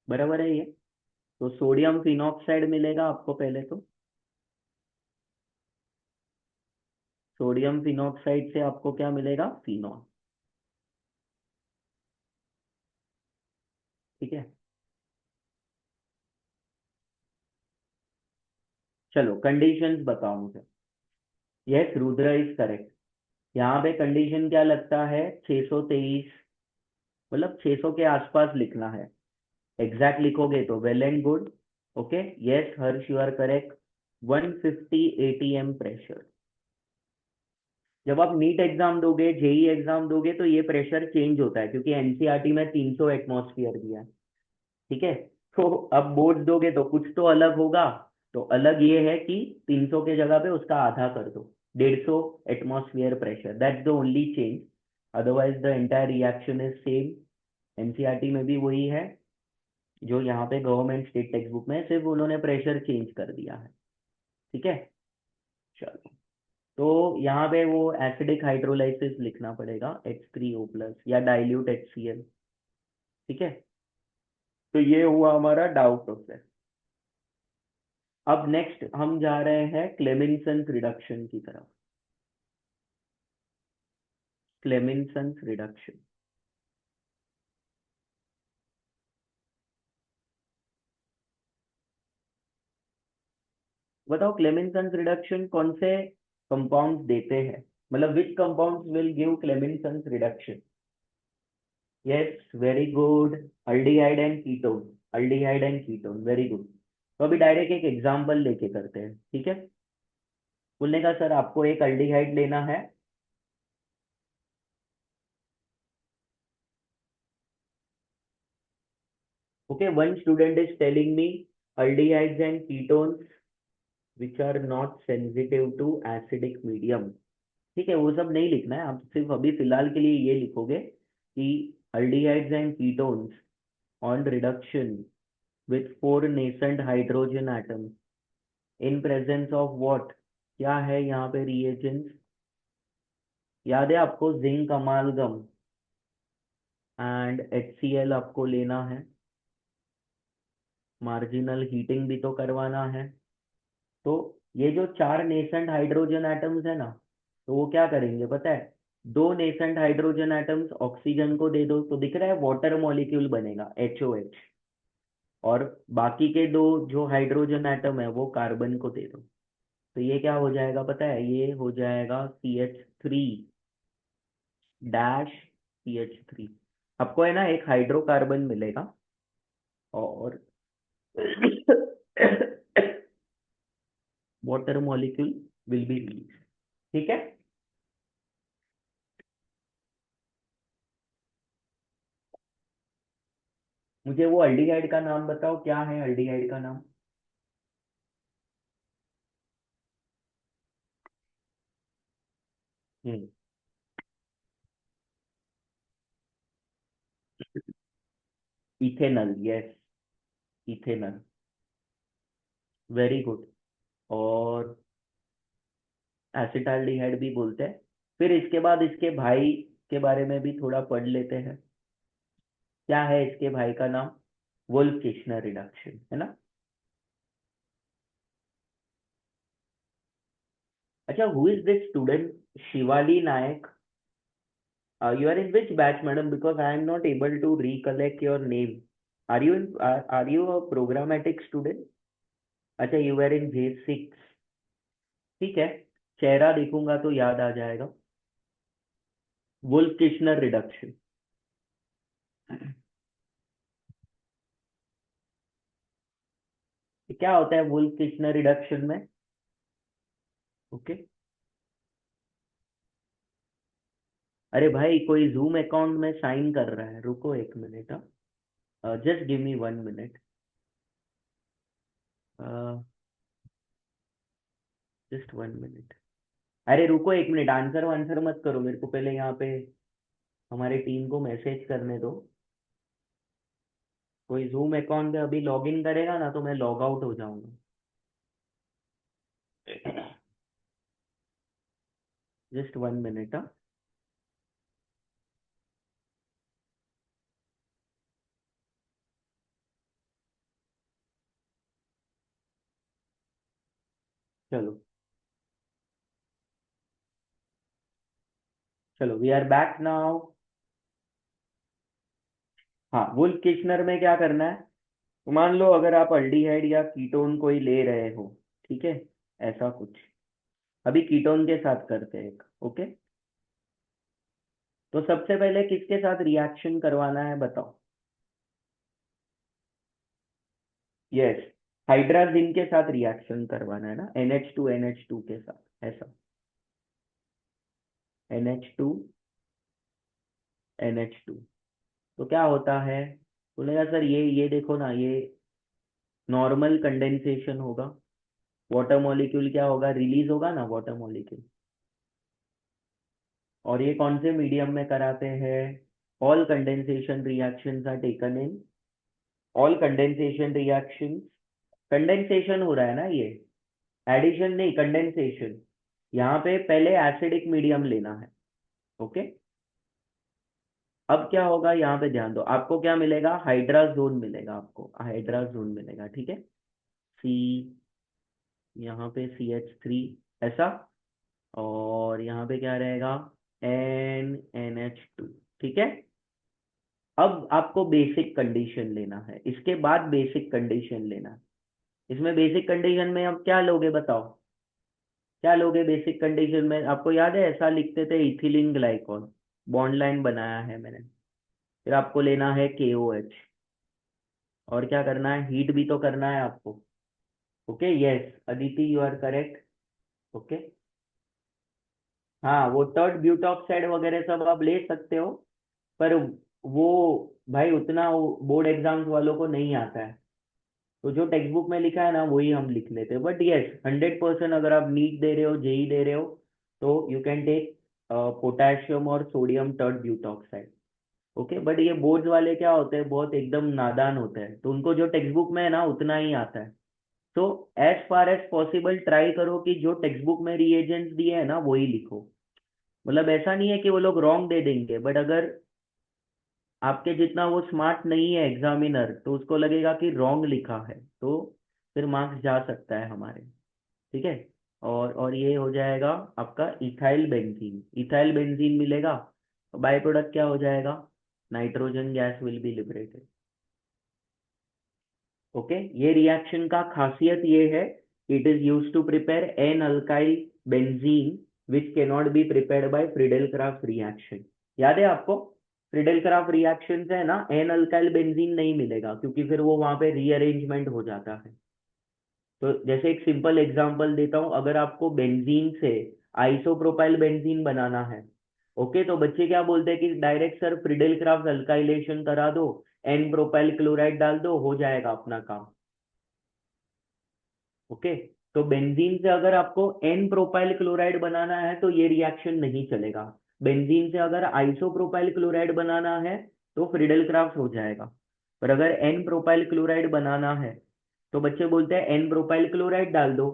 बराबर है ये। तो सोडियम फिनॉक्साइड मिलेगा आपको पहले तो, सोडियम फिनॉक्साइड से आपको क्या मिलेगा, फिनॉल, ठीक है। चलो कंडीशंस बताओ मुझे। Yes, Rudra is correct. यहाँ पे कंडीशन क्या लगता है, 623, मतलब 600 के आसपास लिखना है, एग्जैक्ट लिखोगे तो well and good, okay. Yes Harsh, you are correct, 150 ATM pressure, जब आप नीट एग्जाम दोगे, जेई एग्जाम दोगे, तो ये प्रेशर चेंज होता है, क्योंकि एनसीईआरटी में 300 एटमॉस्फेयर दिया है। ठीक है। तो अब बोर्ड्स दोगे तो कुछ तो अलग होगा। तो अलग ये है कि 300 के जगह पे उसका आधा कर दो, 150 atmosphere pressure, that's the only change. Otherwise the entire reaction is same. NCERT में भी वही है जो यहाँ पे गवर्नमेंट स्टेट टेक्स्ट बुक में है, सिर्फ उन्होंने प्रेशर चेंज कर दिया है। ठीक है। चलो, तो यहाँ पे वो एसिडिक हाइड्रोलाइसिस लिखना पड़ेगा, H3O+ या डाइल्यूट HCl। ठीक है। तो ये हुआ हमारा डाउ प्रोसेस। अब नेक्स्ट हम जा रहे हैं क्लेमिंसन्स रिडक्शन की तरफ। क्लेमिंसन्स रिडक्शन, बताओ क्लेमिंसन्स रिडक्शन कौन से कंपाउंड्स देते हैं, मतलब which compounds will give Clemmensen's reduction. Yes, very good. Aldehyde and ketone, aldehyde and ketone, very good. तो अभी डायरेक्ट एक एग्जांपल लेके करते हैं, ठीक है। बोलने का सर आपको एक अल्डिहाइड लेना है। Okay, one student is telling me aldehydes and ketones which are not sensitive to acidic medium। ठीक है, वो सब नहीं लिखना है, आप सिर्फ अभी फिलहाल के लिए ये लिखोगे कि aldehydes and ketones on reduction with 4 nascent hydrogen atoms in presence of what, क्या है यहाँ पे reagents, याद है आपको, जिंक अमालगम एंड HCl आपको लेना है, मार्जिनल हीटिंग भी तो करवाना है। तो ये जो 4 नेसेंट हाइड्रोजन एटम्स है ना, तो वो क्या करेंगे पता है, 2 नेसेंट हाइड्रोजन एटम्स ऑक्सीजन को दे दो तो दिख रहा है वाटर मॉलिक्यूल बनेगा HOH, और बाकी के 2 जो हाइड्रोजन एटम है वो कार्बन को दे दो। तो ये क्या हो जाएगा पता है, ये हो जाएगा CH3-CH3। आपको है ना एक हाइड्रोकार्बन मिलेगा और water molecule will be release. ठीक है। मुझे वो अल्डिहाइड का नाम बताओ, क्या है अल्डिहाइड का नाम। Hmm. Ethanal, yes, ethanal, very good. और एसिटाल्डिहाइड भी बोलते हैं। फिर इसके बाद इसके भाई के बारे में भी थोड़ा पढ़ लेते हैं। क्या है इसके भाई का नाम, वुल्फ किश्नर रिडक्शन, है ना। अच्छा, who is this student, Shivali Nayak. You are in which batch, madam? Because I am not able to recollect your name. Are you a programmatic student? अच्छा, you were in J6। ठीक है, चेहरा देखूंगा तो याद आ जाएगा। Wolff Kishner reduction. क्या होता है वुल्फ किश्नर रिडक्शन में। ओके। अरे भाई, कोई जूम अकाउंट में साइन कर रहा है, रुको एक मिनट। जस्ट गिव मी 1 मिनट। Just 1 minute. अरे रुको एक मिनट, आंसर वांसर मत करो, मेरे को पहले यहाँ पे हमारे टीम को मैसेज करने दो। कोई जूम अकाउंट पे अभी लॉग इन करेगा ना तो मैं लॉग आउट हो जाऊंगा। Just 1 minute. चलो, चलो, वी आर बैक नाउ। हाँ, वुल्फ किश्नर में क्या करना है, तो मान लो अगर आप अल्डिहाइड या कीटोन कोई ले रहे हो, ठीक है, ऐसा कुछ। अभी कीटोन के साथ करते हैं एक, ओके। तो सबसे पहले किसके साथ रिएक्शन करवाना है बताओ। यस, हाइड्राजिन के साथ रिएक्शन करवाना है ना, NH2 NH2 के साथ, ऐसा। NH2 NH2। तो क्या होता है, बोलेगा सर ये देखो ना, ये नॉर्मल कंडेंसेशन होगा, वाटर मॉलिक्यूल क्या होगा, रिलीज होगा ना वाटर मॉलिक्यूल। और ये कौन से मीडियम में कराते हैं, all condensation reactions are taken in, all condensation reactions, condensation हो रहा है ना ये, एडिशन नहीं कंडेंसेशन। यहाँ पे पहले एसिडिक मीडियम लेना है। ओके, अब क्या होगा, यहाँ पे ध्यान दो, आपको क्या मिलेगा, हाइड्राजोन मिलेगा, आपको हाइड्राजोन मिलेगा, ठीक है। सी, यहाँ पे CH3 ऐसा, और यहाँ पे क्या रहेगा, NH2, ठीक है। अब आपको बेसिक कंडीशन लेना है, इसके बाद बेसिक कंडीशन लेना है। इसमें बेसिक कंडीशन में अब क्या लोगे बताओ, क्या लोगे बेसिक कंडीशन में, आपको याद है ऐसा लिखते थे, इथिलीन ग्लाइकॉल, बॉन्ड लाइन बनाया है मैंने। फिर आपको लेना है KOH, और क्या करना है, हीट भी तो करना है आपको। Okay, yes Aditi, you are correct. Okay, हाँ वो टर्ड ब्यूटॉक्साइड वगैरह सब आप ले सकते हो, पर वो भाई उतना बोर्ड एग्जाम्स वालों को नहीं आता है। तो जो टेक्स्ट बुक में लिखा है ना वही हम लिख लेते हैं, बट यस 100% अगर आप नीट दे रहे हो, जेई दे रहे हो, तो यू कैन टेक पोटेशियम और सोडियम टर्ड ब्यूटॉक्साइड। ओके, बट ये बोर्ड्स वाले क्या होते हैं, बहुत एकदम नादान होते हैं, तो उनको जो टेक्स्ट बुक में है ना उतना ही आता है। तो as far as possible try करो कि जो टेक्स्ट बुक में रिएजेंट्स दिए हैं ना वही लिखो। मतलब ऐसा नहीं है कि वो लोग रॉन्ग दे देंगे, बट अगर आपके जितना वो स्मार्ट नहीं है एग्जामिनर, तो उसको लगेगा कि रॉन्ग लिखा है, तो फिर मार्क्स जा सकता है हमारे। ठीक है, और ये हो जाएगा आपका इथाइल बेंजीन, इथाइल बेंजीन मिलेगा, बाय प्रोडक्ट क्या हो जाएगा, nitrogen gas will be liberated. Okay, ये रिएक्शन का खासियत ये है, it is use to prepare N alkyl benzene which cannot be prepared by Friedel Crafts reaction. याद है आपको, फ्रीडेल क्राफ्ट रिएक्शन से है ना एन अल्काइल बेंजीन नहीं मिलेगा, क्योंकि फिर वो वहां पे रीअरेंजमेंट हो जाता है। तो जैसे एक सिंपल एग्जांपल देता हूँ, अगर आपको बेंजीन से आइसोप्रोपाइल बेंजीन बनाना है, ओके, तो बच्चे क्या बोलते हैं कि direct sir Friedel craft alkylation करा दो, एन प्रोपाइल क्लोराइड डाल दो, हो जाएगा अपना काम। ओके, तो बेंजीन से अगर आपको एन प्रोपाइल क्लोराइड बनाना है तो ये रिएक्शन नहीं चलेगा। बेंजीन से अगर आइसोप्रोपाइल क्लोराइड बनाना है तो फ्रीडेल क्राफ्ट हो जाएगा। पर अगर एन प्रोपाइल क्लोराइड बनाना है तो बच्चे बोलते हैं एन प्रोपाइल क्लोराइड डाल दो,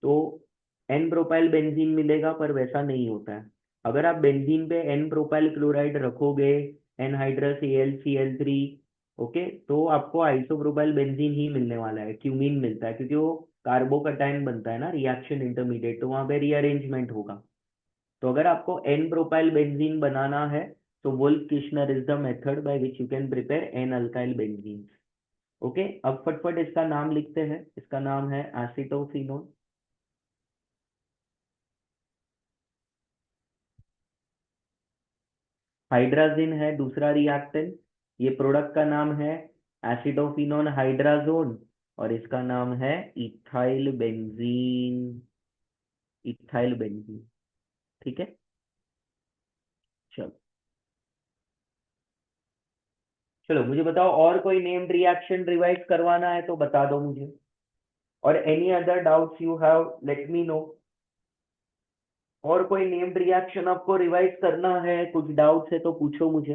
तो एन प्रोपाइल बेंजीन मिलेगा, पर वैसा नहीं होता है। अगर आप बेंजीन पे एन प्रोपाइल क्लोराइड रखोगे, एनहाइड्रस AlCl3, ओके, तो आपको आइसोप्रोपाइल बेंजीन ही मिलने वाला है, क्यूमीन मिलता है, क्योंकि वो कार्बोकटायन बनता है ना रिएक्शन इंटरमीडिएट, तो वहां पे रीअरेंजमेंट होगा। तो अगर आपको एन प्रोपाइल बेंजीन बनाना है तो Wolff Kishner is the method by which you can prepare N alkyl benzene. Okay, अब फटफट इसका नाम लिखते हैं, इसका नाम है एसिटोफिनोन। हाइड्राजिन है दूसरा रिएक्टेंट, ये प्रोडक्ट का नाम है एसिडोफिनोन हाइड्राजोन, और इसका नाम है इथाइल बेंजीन, इथाइल बेंजीन। ठीक है, चलो, चलो मुझे बताओ, और कोई नेम्ड रिएक्शन रिवाइज करवाना है तो बता दो मुझे, और any other doubts you have let me no. और कोई नेम्ड रिएक्शन आपको रिवाइज करना है, कुछ डाउट्स है तो पूछो मुझे।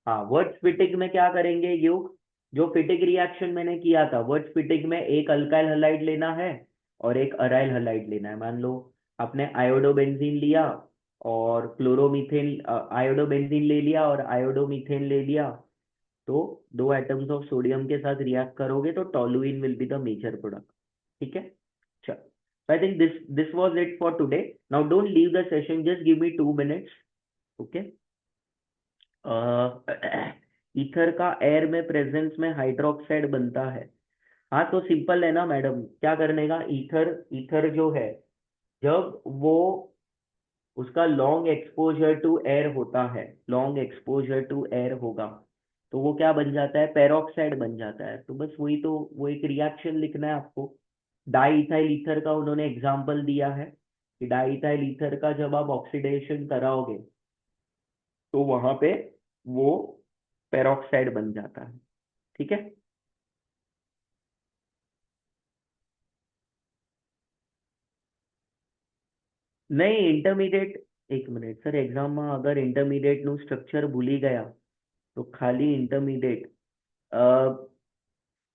हाँ, वर्ड फिटिक में क्या करेंगे युग, जो फिटिक रिएक्शन मैंने किया था, वर्ड फिटिक में एक अल्काइल हलाइड लेना है और एक अराइल हलाइड लेना है। मान लो आपने आयोडोबेंजीन लिया और क्लोरोमीथेन, आयोडोबेंजीन ले लिया और आयोडोमीथेन ले लिया, तो दो एटम्स ऑफ सोडियम के साथ रिएक्ट करोगे तो toluene will be the major product. ठीक है, चलो, I think this was it for today. Now don't leave the session, just give me 2 minutes। Okay, ether का एयर में प्रेजेंस में हाइड्रोक्साइड बनता है। हाँ, तो सिंपल है ना मैडम, क्या करने का, ईथर, ईथर जो है, जब वो उसका लॉन्ग एक्सपोजर टू एयर होता है, लॉन्ग एक्सपोजर टू एयर होगा, तो वो क्या बन जाता है, पेरोक्साइड बन जाता है। तो बस वही तो, वो एक रिएक्शन लिखना है आपको, डाईइथाइल ईथर का उन्होंने एग्जाम्पल दिया है कि डाईइथाइल ईथर का जब आप ऑक्सीडेशन कराओगे तो वहां पे वो पेरोक्साइड बन जाता है। ठीक है। नहीं इंटरमीडिएट, एक मिनट सर, एग्जाम में अगर इंटरमीडिएट નું સ્ટ્રક્ચર ભૂલી ગયા तो खाली इंटरमीडिएट,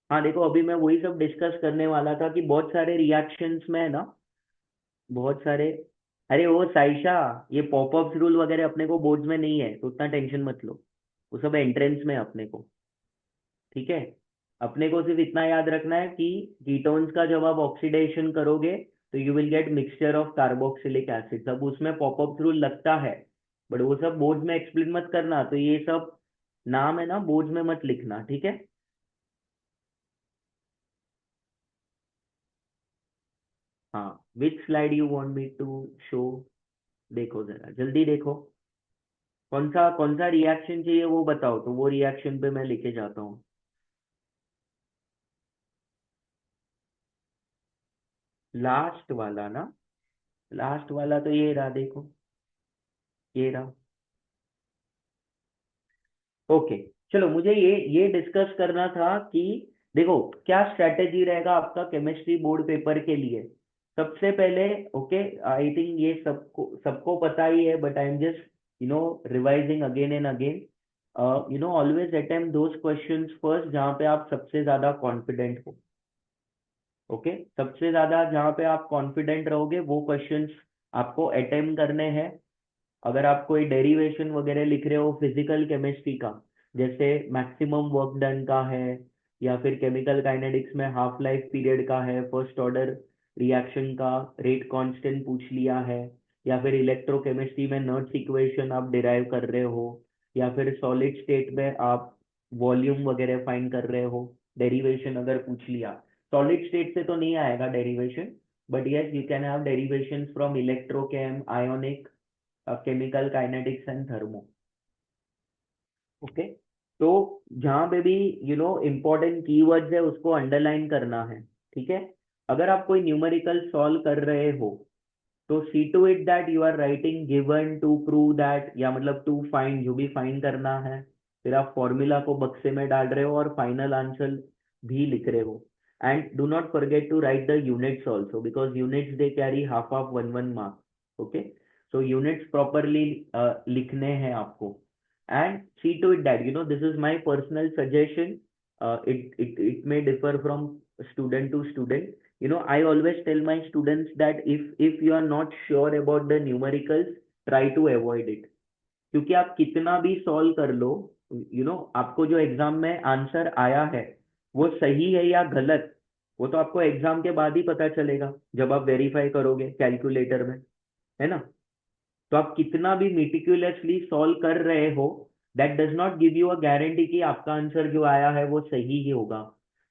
हाँ देखो अभी मैं वही सब डिस्कस करने वाला था कि बहुत सारे रिएक्शंस में है ना, बहुत सारे, अरे वो साइशा, ये पॉपअप्स रूल वगैरह अपने को बोर्ड्स में नहीं है तो उतना टेंशन मत लो, वो सब एंट्रेंस में है अपने को। ठीक है। अपने को सिर्फ इतना याद रखना है कि कीटोन्स का जब आप ऑक्सीडेशन करोगे तो you will gate mixture of carboxylic acid, सब उसमें पॉपअप रूल लगता है, बट वो सब बोर्ड में एक्सप्लेन मत करना, तो ये सब नाम है ना बोर्ड में मत लिखना, ठीक है। हाँ, which slide you want me to show, देखो जरा जल्दी देखो, कौन सा रिएक्शन चाहिए वो बताओ, तो वो रिएक्शन पे मैं लेके जाता हूँ। लास्ट वाला ना, लास्ट वाला तो ये रहा, देखो ये रहा। ओके, चलो मुझे ये डिस्कस करना था कि देखो क्या स्ट्रेटेजी रहेगा आपका केमिस्ट्री बोर्ड पेपर के लिए। सबसे पहले, ओके, आई थिंक ये सबको सबको पता ही है, but I am just revising again and again. Always attempt those questions first जहाँ पे आप सबसे ज्यादा कॉन्फिडेंट हो। ओके, सबसे ज्यादा जहाँ पे आप कॉन्फिडेंट रहोगे वो क्वेश्चंस आपको अटेम्प्ट करने हैं। अगर आप कोई डेरिवेशन वगैरह लिख रहे हो फिजिकल केमिस्ट्री का, जैसे मैक्सिमम वर्क डन का है, या फिर केमिकल काइनेटिक्स में हाफ लाइफ पीरियड का है, फर्स्ट ऑर्डर रिएक्शन का रेट कांस्टेंट पूछ लिया है, या फिर इलेक्ट्रोकेमिस्ट्री में नर्ट्स इक्वेशन आप डिराइव कर रहे हो, या फिर सॉलिड स्टेट में आप वॉल्यूम वगैरह फाइंड कर रहे हो, डेरिवेशन अगर पूछ लिया। सॉलिड स्टेट से तो नहीं आएगा derivation, but yes you can have derivation from electrochem, ionic, chemical kinetics and thermo. Okay, तो जहां पे भी इंपॉर्टेंट कीवर्ड्स है उसको अंडरलाइन करना है। ठीक है। अगर आप कोई न्यूमेरिकल सॉल्व कर रहे हो तो see to it that you are writing given to prove that, या मतलब टू फाइंड, जो भी फाइंड करना है, फिर आप फॉर्मूला को बक्से में डाल रहे हो और फाइनल आंसर भी लिख रहे हो। And do not forget to write the units also, because units they carry half of one one mark. Okay, so units properly लिखने हैं आपको। and see to it that this is my personal suggestion. It may differ from student to student. I always tell my students that if you are not sure about the numericals, try to avoid it. क्योंकि आप कितना भी सॉल्व कर लो, आपको जो एग्जाम में आंसर आया है वो सही है या गलत, वो तो आपको एग्जाम के बाद ही पता चलेगा जब आप वेरीफाई करोगे कैलकुलेटर में, है ना। तो आप कितना भी मेटिकुलसली सॉल्व कर रहे हो, that does not give you a guarantee कि आपका आंसर जो आया है वो सही ही होगा।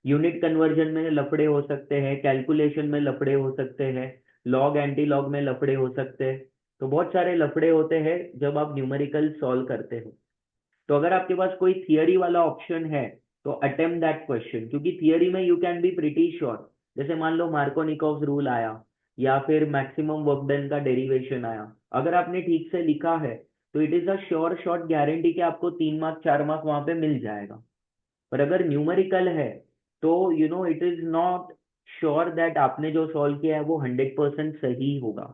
यूनिट कन्वर्जन में लफड़े हो सकते हैं, कैलकुलेशन में लफड़े हो सकते हैं, लॉग एंटी लॉग में लफड़े हो सकते हैं, तो बहुत सारे लफड़े होते हैं जब आप न्यूमेरिकल सॉल्व करते हो। तो अगर आपके पास कोई थियरी वाला ऑप्शन है तो अटेम्प्ट दैट क्वेश्चन, क्योंकि थियरी में you can be pretty sure. जैसे मान लो मार्कोनिकोव रूल आया, या फिर मैक्सिमम वर्क डन का डेरिवेशन आया, अगर आपने ठीक से लिखा है तो it is a sure shot guarantee कि आपको 3 मार्क 4 मार्क वहां पे मिल जाएगा। पर अगर न्यूमेरिकल है तो it is not sure that आपने जो सॉल्व किया है वो 100% सही होगा।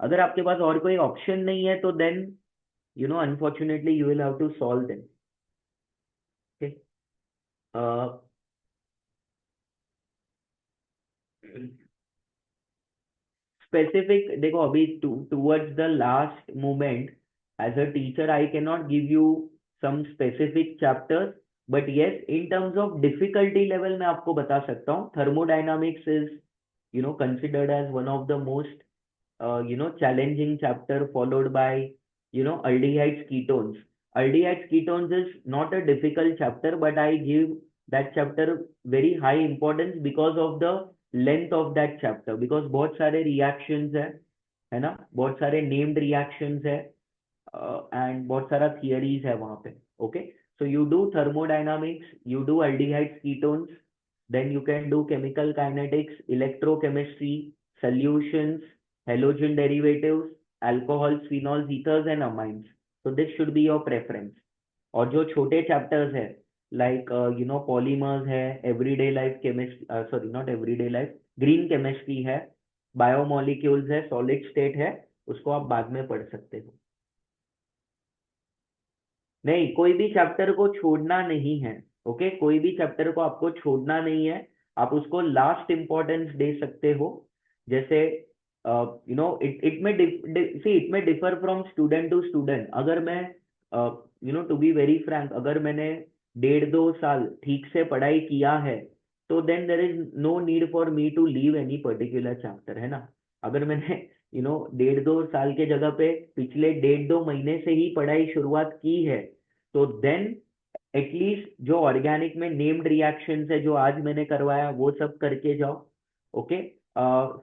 अगर आपके पास और कोई ऑप्शन नहीं है तो then unfortunately you will have to solve them. Specific देखो, अभी towards the last moment, as a teacher I can not give you some specific chapters, but yes in terms of difficulty level मैं आपको बता सकता हूँ thermodynamics is considered as one of the most challenging chapter, followed by aldehydes ketones. Aldehydes ketones is not a difficult chapter, but I give that chapter very high importance because of the length of that chapter, because बहुत सारे reactions है ना, बहुत सारे named reactions है, and बहुत सारा theories है वहाँ पे। okay, so you do thermodynamics, you do aldehydes ketones, then you can do chemical kinetics, electrochemistry, solutions, halogen derivatives, alcohols, phenols, ethers and amines. So this should be your preference. और जो छोटे चैप्टर्स है लाइक पॉलीमर्स है, everyday life chemistry, sorry not everyday life, green chemistry है, बायोमोलिक्यूल्स है, सॉलिड स्टेट है, उसको आप बाद में पढ़ सकते हो। नहीं, कोई भी चैप्टर को छोड़ना नहीं है। ओके, कोई भी चैप्टर को आपको छोड़ना नहीं है, आप उसको लास्ट इंपॉर्टेंस दे सकते हो। जैसे इट में differ from student to student. अगर मैं टू बी वेरी फ्रैंक, अगर मैंने 1.5-2 साल ठीक से पढ़ाई किया है तो then there is no need for me to leave any particular chapter, है ना। अगर मैंने 1.5-2 साल के जगह पे पिछले 1.5-2 महीने से ही पढ़ाई शुरुआत की है, तो देन एटलीस्ट जो ऑर्गेनिक में नेम्ड रिएक्शंस है जो आज मैंने करवाया वो सब करके जाओ। ओके,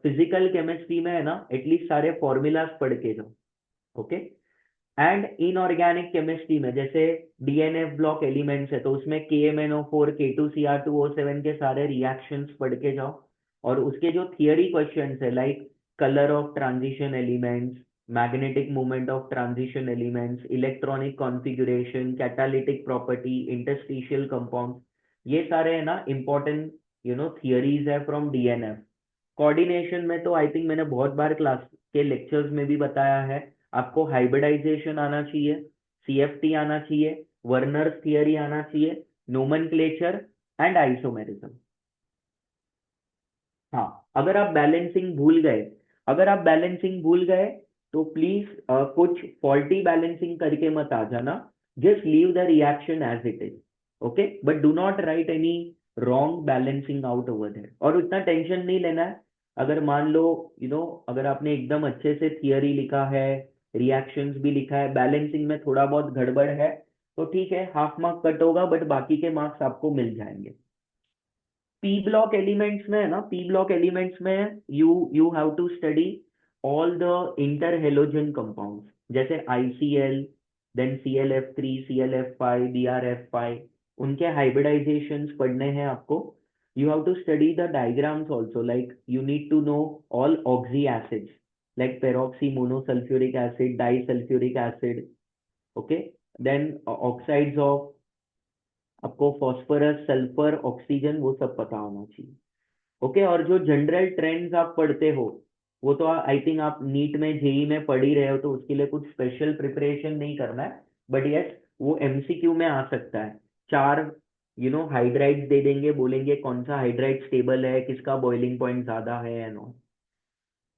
फिजिकल केमिस्ट्री में है ना, एटलीस्ट सारे फॉर्मूलाज पढ़ के जाओ। ओके, एंड इनऑर्गेनिक केमिस्ट्री में जैसे डीएनएफ ब्लॉक एलिमेंट्स है तो उसमें KMnO4 K2Cr2O7 के सारे रिएक्शंस पढ़ के जाओ। और उसके जो थियरी क्वेश्चंस है like colour of transition elements, magnetic movement of transition elements, electronic configuration, catalytic property, interstitial compound, ये सारे है ना इंपॉर्टेंट थियरीज है फ्रॉम डीएनएफ। कोऑर्डिनेशन में तो आई थिंक मैंने बहुत बार क्लास के लेक्चर्स में भी बताया है, आपको हाइब्रिडाइजेशन आना चाहिए, CFT आना चाहिए, वर्नर्स थियरी आना चाहिए, नोमेनक्लेचर एंड आइसोमेरिज्म। हाँ, अगर आप बैलेंसिंग भूल गए, अगर आप बैलेंसिंग भूल गए तो प्लीज कुछ फॉल्टी बैलेंसिंग करके मत आ जाना, just leave the reaction as it is. Okay, but do not write any wrong balancing out over there. और उतना टेंशन नहीं लेना है, अगर मान लो अगर आपने एकदम अच्छे से थियरी लिखा है, रिएक्शंस भी लिखा है, बैलेंसिंग में थोड़ा बहुत गड़बड़ है तो ठीक है, हाफ मार्क कट होगा, बट बाकी के मार्क्स आपको मिल जाएंगे। पी ब्लॉक एलिमेंट्स में है ना, पी ब्लॉक एलिमेंट्स में you have to study all the inter halogen compounds, जैसे ICl, then ClF3, ClF5, BrF5, उनके हाइब्रिडाइजेशंस पढ़ने हैं आपको। You have to study the diagrams also, like you need to know all oxy acids like peroxy monosulfuric acid, disulfuric acid, okay, then oxides of आपको फॉस्फोरस, सल्फर, ऑक्सीजन, वो सब पता होना चाहिए। ओके, और जो जनरल ट्रेंड्स आप पढ़ते हो वो तो आई थिंक आप नीट में, जेई में पढ़ ही रहे हो, तो उसके लिए कुछ स्पेशल प्रिपरेशन नहीं करना है, बट यस वो MCQ में आ सकता है। 4 हाइड्राइड्स दे देंगे, बोलेंगे कौन सा हाइड्राइड स्टेबल है, किसका बॉइलिंग पॉइंट ज्यादा है एंड ऑल।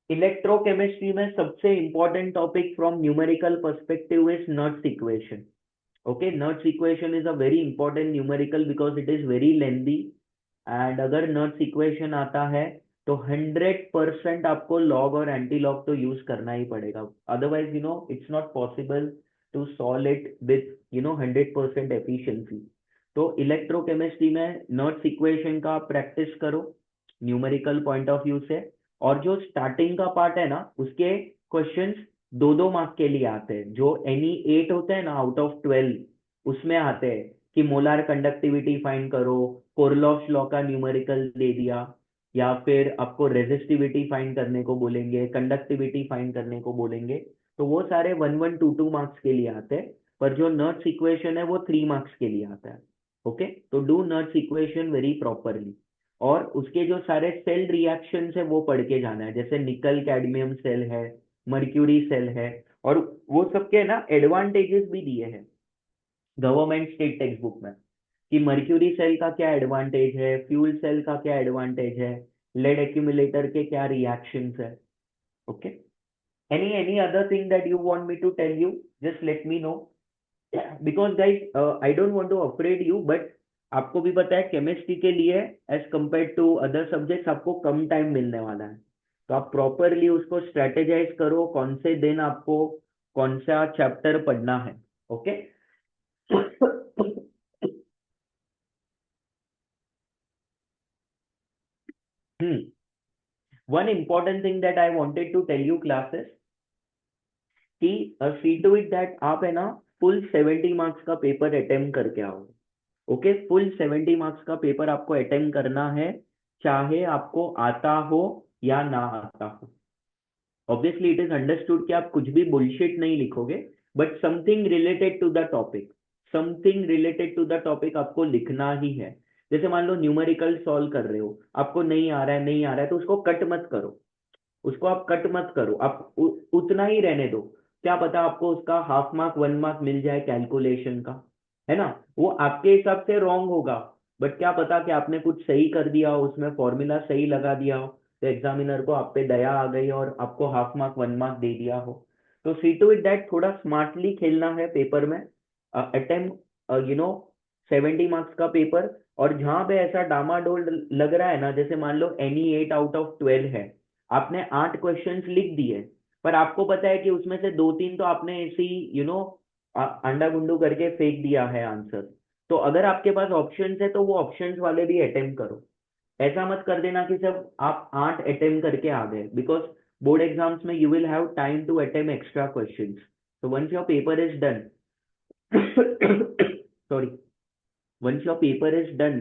इलेक्ट्रोकेमिस्ट्री में सबसे important topic from numerical perspective is Nernst's equation. Okay, Nernst equation is a very important numerical because it is very lengthy, and अगर Nernst equation आता है तो 100% आपको log और एंटी लॉग तो यूज करना ही पड़ेगा, otherwise it's not possible to solve it with 100% efficiency. तो इलेक्ट्रोकेमिस्ट्री में Nernst इक्वेशन का प्रैक्टिस करो न्यूमेरिकल पॉइंट ऑफ व्यू से, और जो स्टार्टिंग का पार्ट है ना उसके क्वेश्चंस 2-2 मार्क के लिए आते हैं, जो NE8 होते हैं ना आउट ऑफ 12 उसमें आते हैं कि मोलार कंडक्टिविटी फाइंड करो, कोरलॉफ लॉ का न्यूमेरिकल दे दिया, या फिर आपको रेजिस्टिविटी फाइंड करने को बोलेंगे, कंडक्टिविटी फाइंड करने को बोलेंगे, तो वो सारे 1-1, 2-2 मार्क्स के लिए आते हैं। पर जो नर्ट्स इक्वेशन है वो 3 मार्क्स के लिए आता है। ओके, तो डू नर्ट्स इक्वेशन वेरी प्रॉपरली, और उसके जो सारे सेल रिएक्शंस है वो पढ़ के जाना है, जैसे निकल कैडमियम सेल है, मर्क्यूरी सेल है, और वो सबके ना एडवांटेजेस भी दिए हैं गवर्नमेंट स्टेट टेक्स्ट बुक में, कि मर्क्यूरी सेल का क्या एडवांटेज है, फ्यूल सेल का क्या एडवांटेज है, लेड एक्यूमुलेटर के क्या रिएक्शंस है। Okay, any other thing that you want me to tell you, just let me know, because guys I don't want to afraid you, but आपको भी पता है केमिस्ट्री के लिए as compare to other subjects आपको कम टाइम मिलने वाला है, तो आप प्रॉपरली उसको स्ट्रेटेजाइज करो, कौन से दिन आपको कौन सा चैप्टर पढ़ना है। Okay one important thing that I wanted to tell you classes, कि सी टू इट दैट आप है ना फुल 70 मार्क्स का पेपर अटेम्प्ट करके आओ। ओके, फुल 70 मार्क्स का पेपर आपको अटेम्प्ट करना है, चाहे आपको आता हो या ना आता हो। ऑब्वियसली इट इज अंडरस्टूड कि आप कुछ भी बुलशिट नहीं लिखोगे, but something related to the topic, something related to the topic आपको लिखना ही है। जैसे मान लो न्यूमेरिकल सॉल्व कर रहे हो, आपको नहीं आ रहा है, नहीं आ रहा है, तो उसको कट मत करो, उसको आप कट मत करो, आप उतना ही रहने दो। क्या पता आपको उसका हाफ मार्क 1 मार्क मिल जाए कैलकुलेशन का, है ना। वो आपके हिसाब से रॉन्ग होगा, बट क्या पता कि आपने कुछ सही कर दिया हो, उसमें फॉर्मूला सही लगा दिया हो, तो एग्जामिनर को आप पे दया आ गई और आपको हाफ मार्क 1 मार्क दे दिया हो। तो सी टू इट दैट थोड़ा स्मार्टली खेलना है पेपर में। अटेम्प्ट 70 मार्क्स का पेपर। और जहां पे ऐसा डामाडोल लग रहा है ना, जैसे मान लो एनी 8 आउट ऑफ 12 है, आपने 8 क्वेश्चंस लिख दिए, पर आपको पता है कि उसमें से 2-3 तो आपने ऐसी अंडा गुंडू करके फेंक दिया है आंसर। तो अगर आपके पास ऑप्शंस है तो वो ऑप्शंस वाले भी अटेम्प्ट करो। ऐसा मत कर देना कि सब आप 8 अटेम्प्ट करके आ गए, बिकॉज बोर्ड एग्जाम्स में you will have time to attempt extra questions. so once your paper is done sorry, once your paper is done,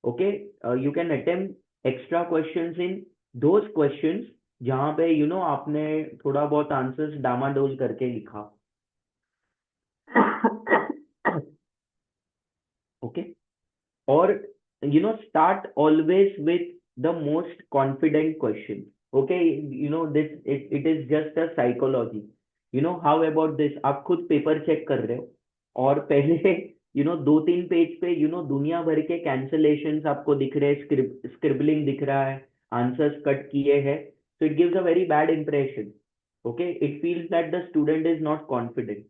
okay, you can attempt extra questions in those questions जहां पे आपने थोड़ा बहुत आंसर्स डामाडोल करके लिखा। ओके, और start always with the most confident question, okay, this it is just a psychology, how about this, आप खुद पेपर चेक कर रहे हो और पहले 2-3 पेज पे दुनिया भर के कैंसलेशंस आपको दिख रहे हैं, स्क्रिबलिंग दिख रहा है, आंसर्स कट किए हैं, so it gives a very bad impression, okay, it feels that the student is not confident।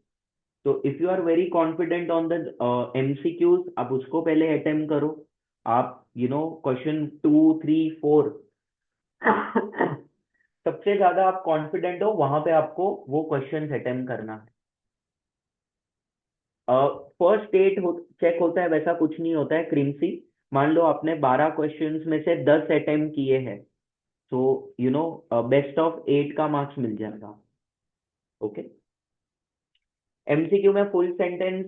तो if you are very confident on the MCQs, आप उसको पहले अटेम्प्ट करो। आप क्वेश्चन 2, 3, 4 सबसे ज्यादा आप कॉन्फिडेंट हो वहां पे आपको वो क्वेश्चन अटेम्प्ट करना है। फर्स्ट स्टेट चेक होता है, वैसा कुछ नहीं होता है क्रिमसी। मान लो आपने 12 क्वेश्चंस में से 10 अटेम्प्ट किए हैं, तो बेस्ट ऑफ 8 का मार्क्स मिल जाएगा। ओके, एमसीक्यू में full sentence.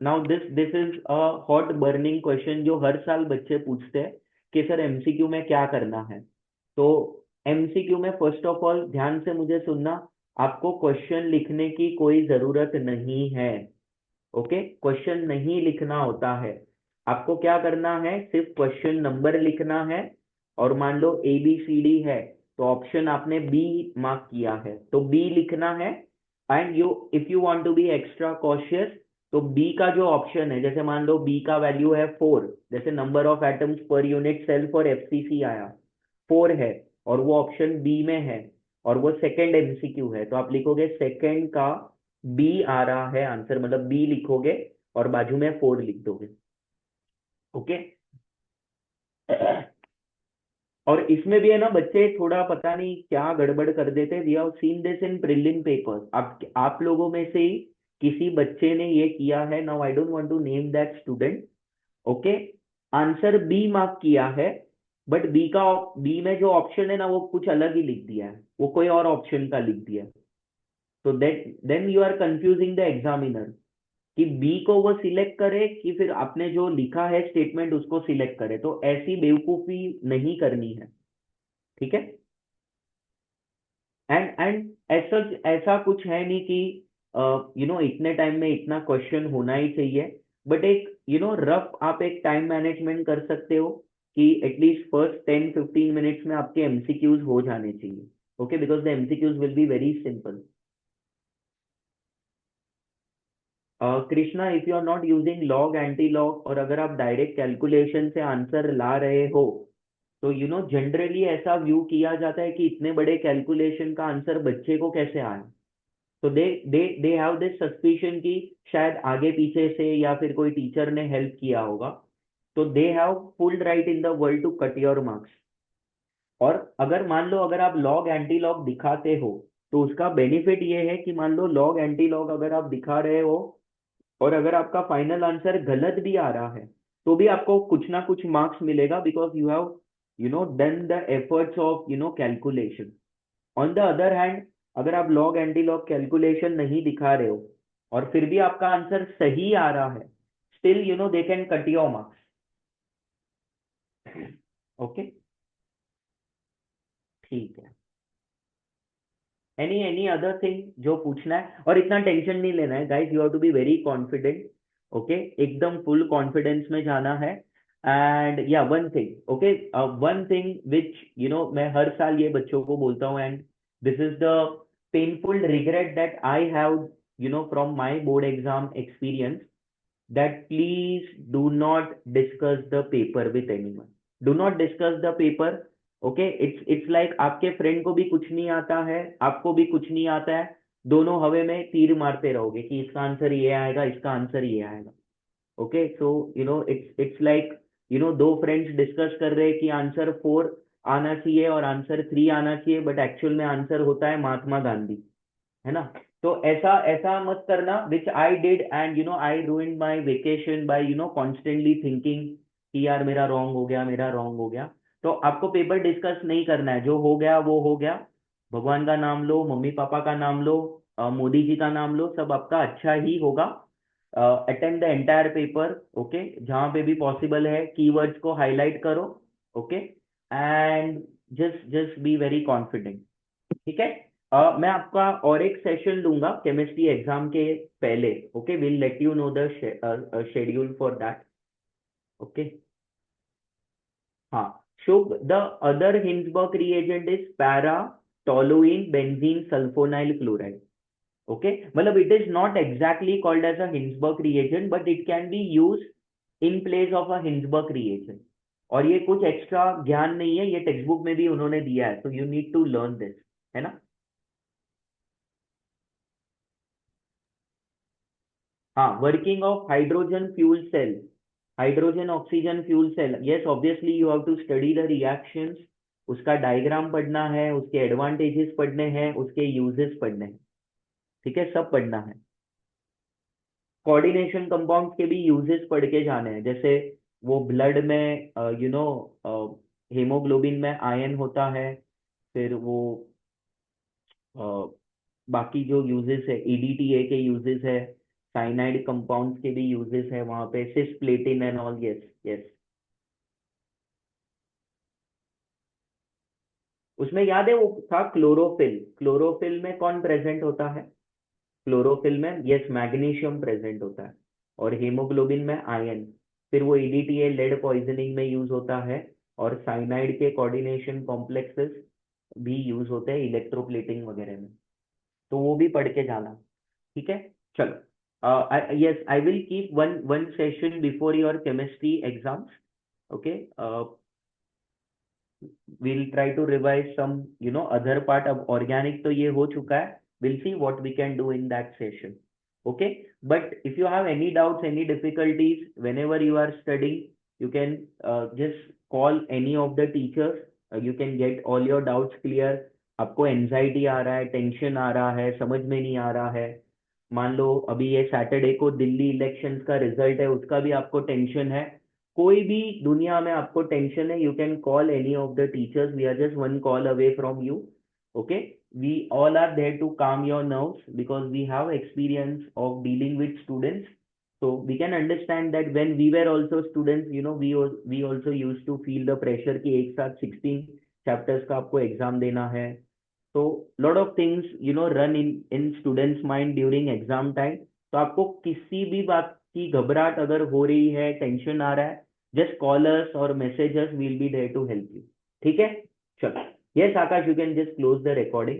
Now this is a hot burning question जो हर साल बच्चे पूछते हैं कि सर एमसीक्यू में क्या करना है। तो एमसीक्यू में फर्स्ट ऑफ ऑल ध्यान से मुझे सुनना, आपको क्वेश्चन लिखने की कोई जरूरत नहीं है। ओके, क्वेश्चन नहीं लिखना होता है। आपको क्या करना है, सिर्फ क्वेश्चन नंबर लिखना है। और मान लो ए बी सी डी है, तो ऑप्शन आपने बी मार्क किया है तो बी लिखना है। And if you want to be extra cautious, तो बी का जो ऑप्शन है, जैसे मान लो बी का वैल्यू है 4, जैसे number of atoms per unit cell for FCC आया 4 है, और वो ऑप्शन बी में है, और वो सेकंड एमसीक्यू है, तो आप लिखोगे सेकंड का बी आ रहा है आंसर, मतलब बी लिखोगे और बाजू में 4 लिख दोगे। ओके, और इसमें भी है ना, बच्चे थोड़ा पता नहीं क्या गड़बड़ कर देते। We have seen this in prelim papers. आप लोगों में से ही किसी बच्चे ने ये किया है, now I don't want to name that student. Okay, answer B mark किया है, बट बी में जो ऑप्शन है ना वो कुछ अलग ही लिख दिया है, वो कोई और ऑप्शन का लिख दिया है। तो that then you are confusing the examiner कि बी को वो सिलेक्ट करे कि फिर आपने जो लिखा है स्टेटमेंट उसको सिलेक्ट करे। तो ऐसी बेवकूफी नहीं करनी है, ठीक है। एंड ऐसा ऐसा कुछ है नहीं कि इतने टाइम में इतना क्वेश्चन होना ही चाहिए, बट एक रफ आप एक टाइम मैनेजमेंट कर सकते हो कि एटलीस्ट फर्स्ट 10-15 मिनट्स में आपके एमसीक्यूज हो जाने चाहिए। Okay, because the MCQs will be very simple. Krishna, if you are not using log antilog, और अगर आप डायरेक्ट कैलकुलेशन से आंसर ला रहे हो, तो जनरली ऐसा व्यू किया जाता है कि इतने बड़े कैलकुलेशन का आंसर बच्चे को कैसे आए। तो दे हैव दिस सस्पिशन कि शायद आगे पीछे से या फिर कोई टीचर ने हेल्प किया होगा। तो they have full right in the world to cut your marks. और अगर मान लो अगर आप लॉग एंटी लॉग दिखाते हो, तो उसका बेनिफिट ये है कि मान लो लॉग एंटी लॉग अगर आप दिखा रहे हो और अगर आपका फाइनल आंसर गलत भी आ रहा है, तो भी आपको कुछ ना कुछ मार्क्स मिलेगा, because you have done the efforts of calculation. On the other hand, अगर आप लॉग एंटी लॉग कैलकुलेशन नहीं दिखा रहे हो और फिर भी आपका आंसर सही आ रहा है, still, they can cut your marks. Okay, ठीक है. एनी अदर थिंग जो पूछना है, और इतना टेंशन नहीं लेना है guys, you have to be very confident. Okay, एकदम फुल कॉन्फिडेंस में जाना है. And yeah one thing, okay, one thing which मैं हर साल ये बच्चों को बोलता हूँ, and this is the painful regret that I have from my board exam experience, that please do not discuss the paper with anyone. Do not discuss the paper. Okay, it's like आपके फ्रेंड को भी कुछ नहीं आता है, आपको भी कुछ नहीं आता है, दोनों हवा में तीर मारते रहोगे कि इसका आंसर ये आएगा, इसका आंसर ये आएगा. ओके, सो इट्स लाइक दो फ्रेंड्स डिस्कस कर रहे हैं कि आंसर 4 आना चाहिए और आंसर 3 आना चाहिए, बट एक्चुअल में आंसर होता है महात्मा गांधी, है ना. तो ऐसा ऐसा मत करना, which I did, and I ruined my vacation by constantly thinking कि यार मेरा रॉन्ग हो गया, मेरा रॉन्ग हो गया. तो आपको पेपर डिस्कस नहीं करना है, जो हो गया वो हो गया. भगवान का नाम लो, मम्मी पापा का नाम लो, मोदी जी का नाम लो, सब आपका अच्छा ही होगा. Attend the entire paper. Okay, जहां पे भी पॉसिबल है कीवर्ड्स को हाईलाइट करो. Okay, and just just be very confident. ठीक है. मैं आपका और एक सेशन लूंगा केमिस्ट्री एग्जाम के पहले. Okay, will let you know the schedule for that. Okay, हाँ. Shubh, the other Hinsberg reagent is para toluene benzene sulphonyl chloride. Okay, मतलब it is not exactly called as a Hinsberg reagent, but it can be use in place of a Hinsberg reagent. और ये कुछ एक्स्ट्रा ज्ञान नहीं है, ये टेक्स्ट बुक में भी उन्होंने दिया है, तो you need to learn this, है ना. हाँ, working of hydrogen fuel cell, hydrogen oxygen fuel cell. Yes, obviously you have to study the reactions. उसका डायग्राम पढ़ना है, उसके एडवांटेजेस पढ़ने हैं, उसके यूजेस पढ़ने हैं. ठीक है, सब पढ़ना है. कोऑर्डिनेशन कंपाउंड्स के भी यूजेस पढ़ के जाने हैं, जैसे वो ब्लड में हेमोग्लोबिन में आयन होता है, फिर वो अ, बाकी जो यूजेस है, ईडीटीए के यूजेस है, साइनाइड कंपाउंड्स के भी यूजेस है वहां पे, cisplatin and all. Yes, yes. उसमें याद है वो था क्लोरोफिल. क्लोरोफिल में कौन प्रेजेंट होता है? क्लोरोफिल में यस, मैग्नीशियम प्रेजेंट होता है, और हीमोग्लोबिन में आयन. फिर वो ईडीटीए लेड पॉइजनिंग में यूज होता है, और साइनाइड के कोऑर्डिनेशन कॉम्प्लेक्सेस भी यूज होते हैं इलेक्ट्रोप्लेटिंग वगैरह में. तो वो भी पढ़ के जाना. ठीक है, चलो. Yes, I will keep one session before your chemistry exams. Okay, we'll try to revise some other part. अब organic तो ये हो चुका है. We'll see what we can do in that session. Okay, but if you have any doubts, any difficulties whenever you are studying, you can just call any of the teachers. You can get all your doubts clear. आपको एंजाइटी आ रहा है, टेंशन आ रहा है, समझ में नहीं आ रहा है, मान लो अभी ये सैटरडे को दिल्ली इलेक्शंस का रिजल्ट है, उसका भी आपको टेंशन है, कोई भी दुनिया में आपको टेंशन है, you can call any of the teachers. We are just one call away from you. Okay, we all are there to calm your nerves because we have experience of dealing with students. So we can understand that when we were also students, we also used to feel the pressure कि एक साथ 16 chapters का आपको एग्जाम देना है. तो lot of things run in students mind during exam time. तो आपको किसी भी बात की घबराहट अगर हो रही है, टेंशन आ रहा है, जस्ट कॉल अस और message us, we'll be there to help you. ठीक है, चलो. Yes Akash, you can just close the recording.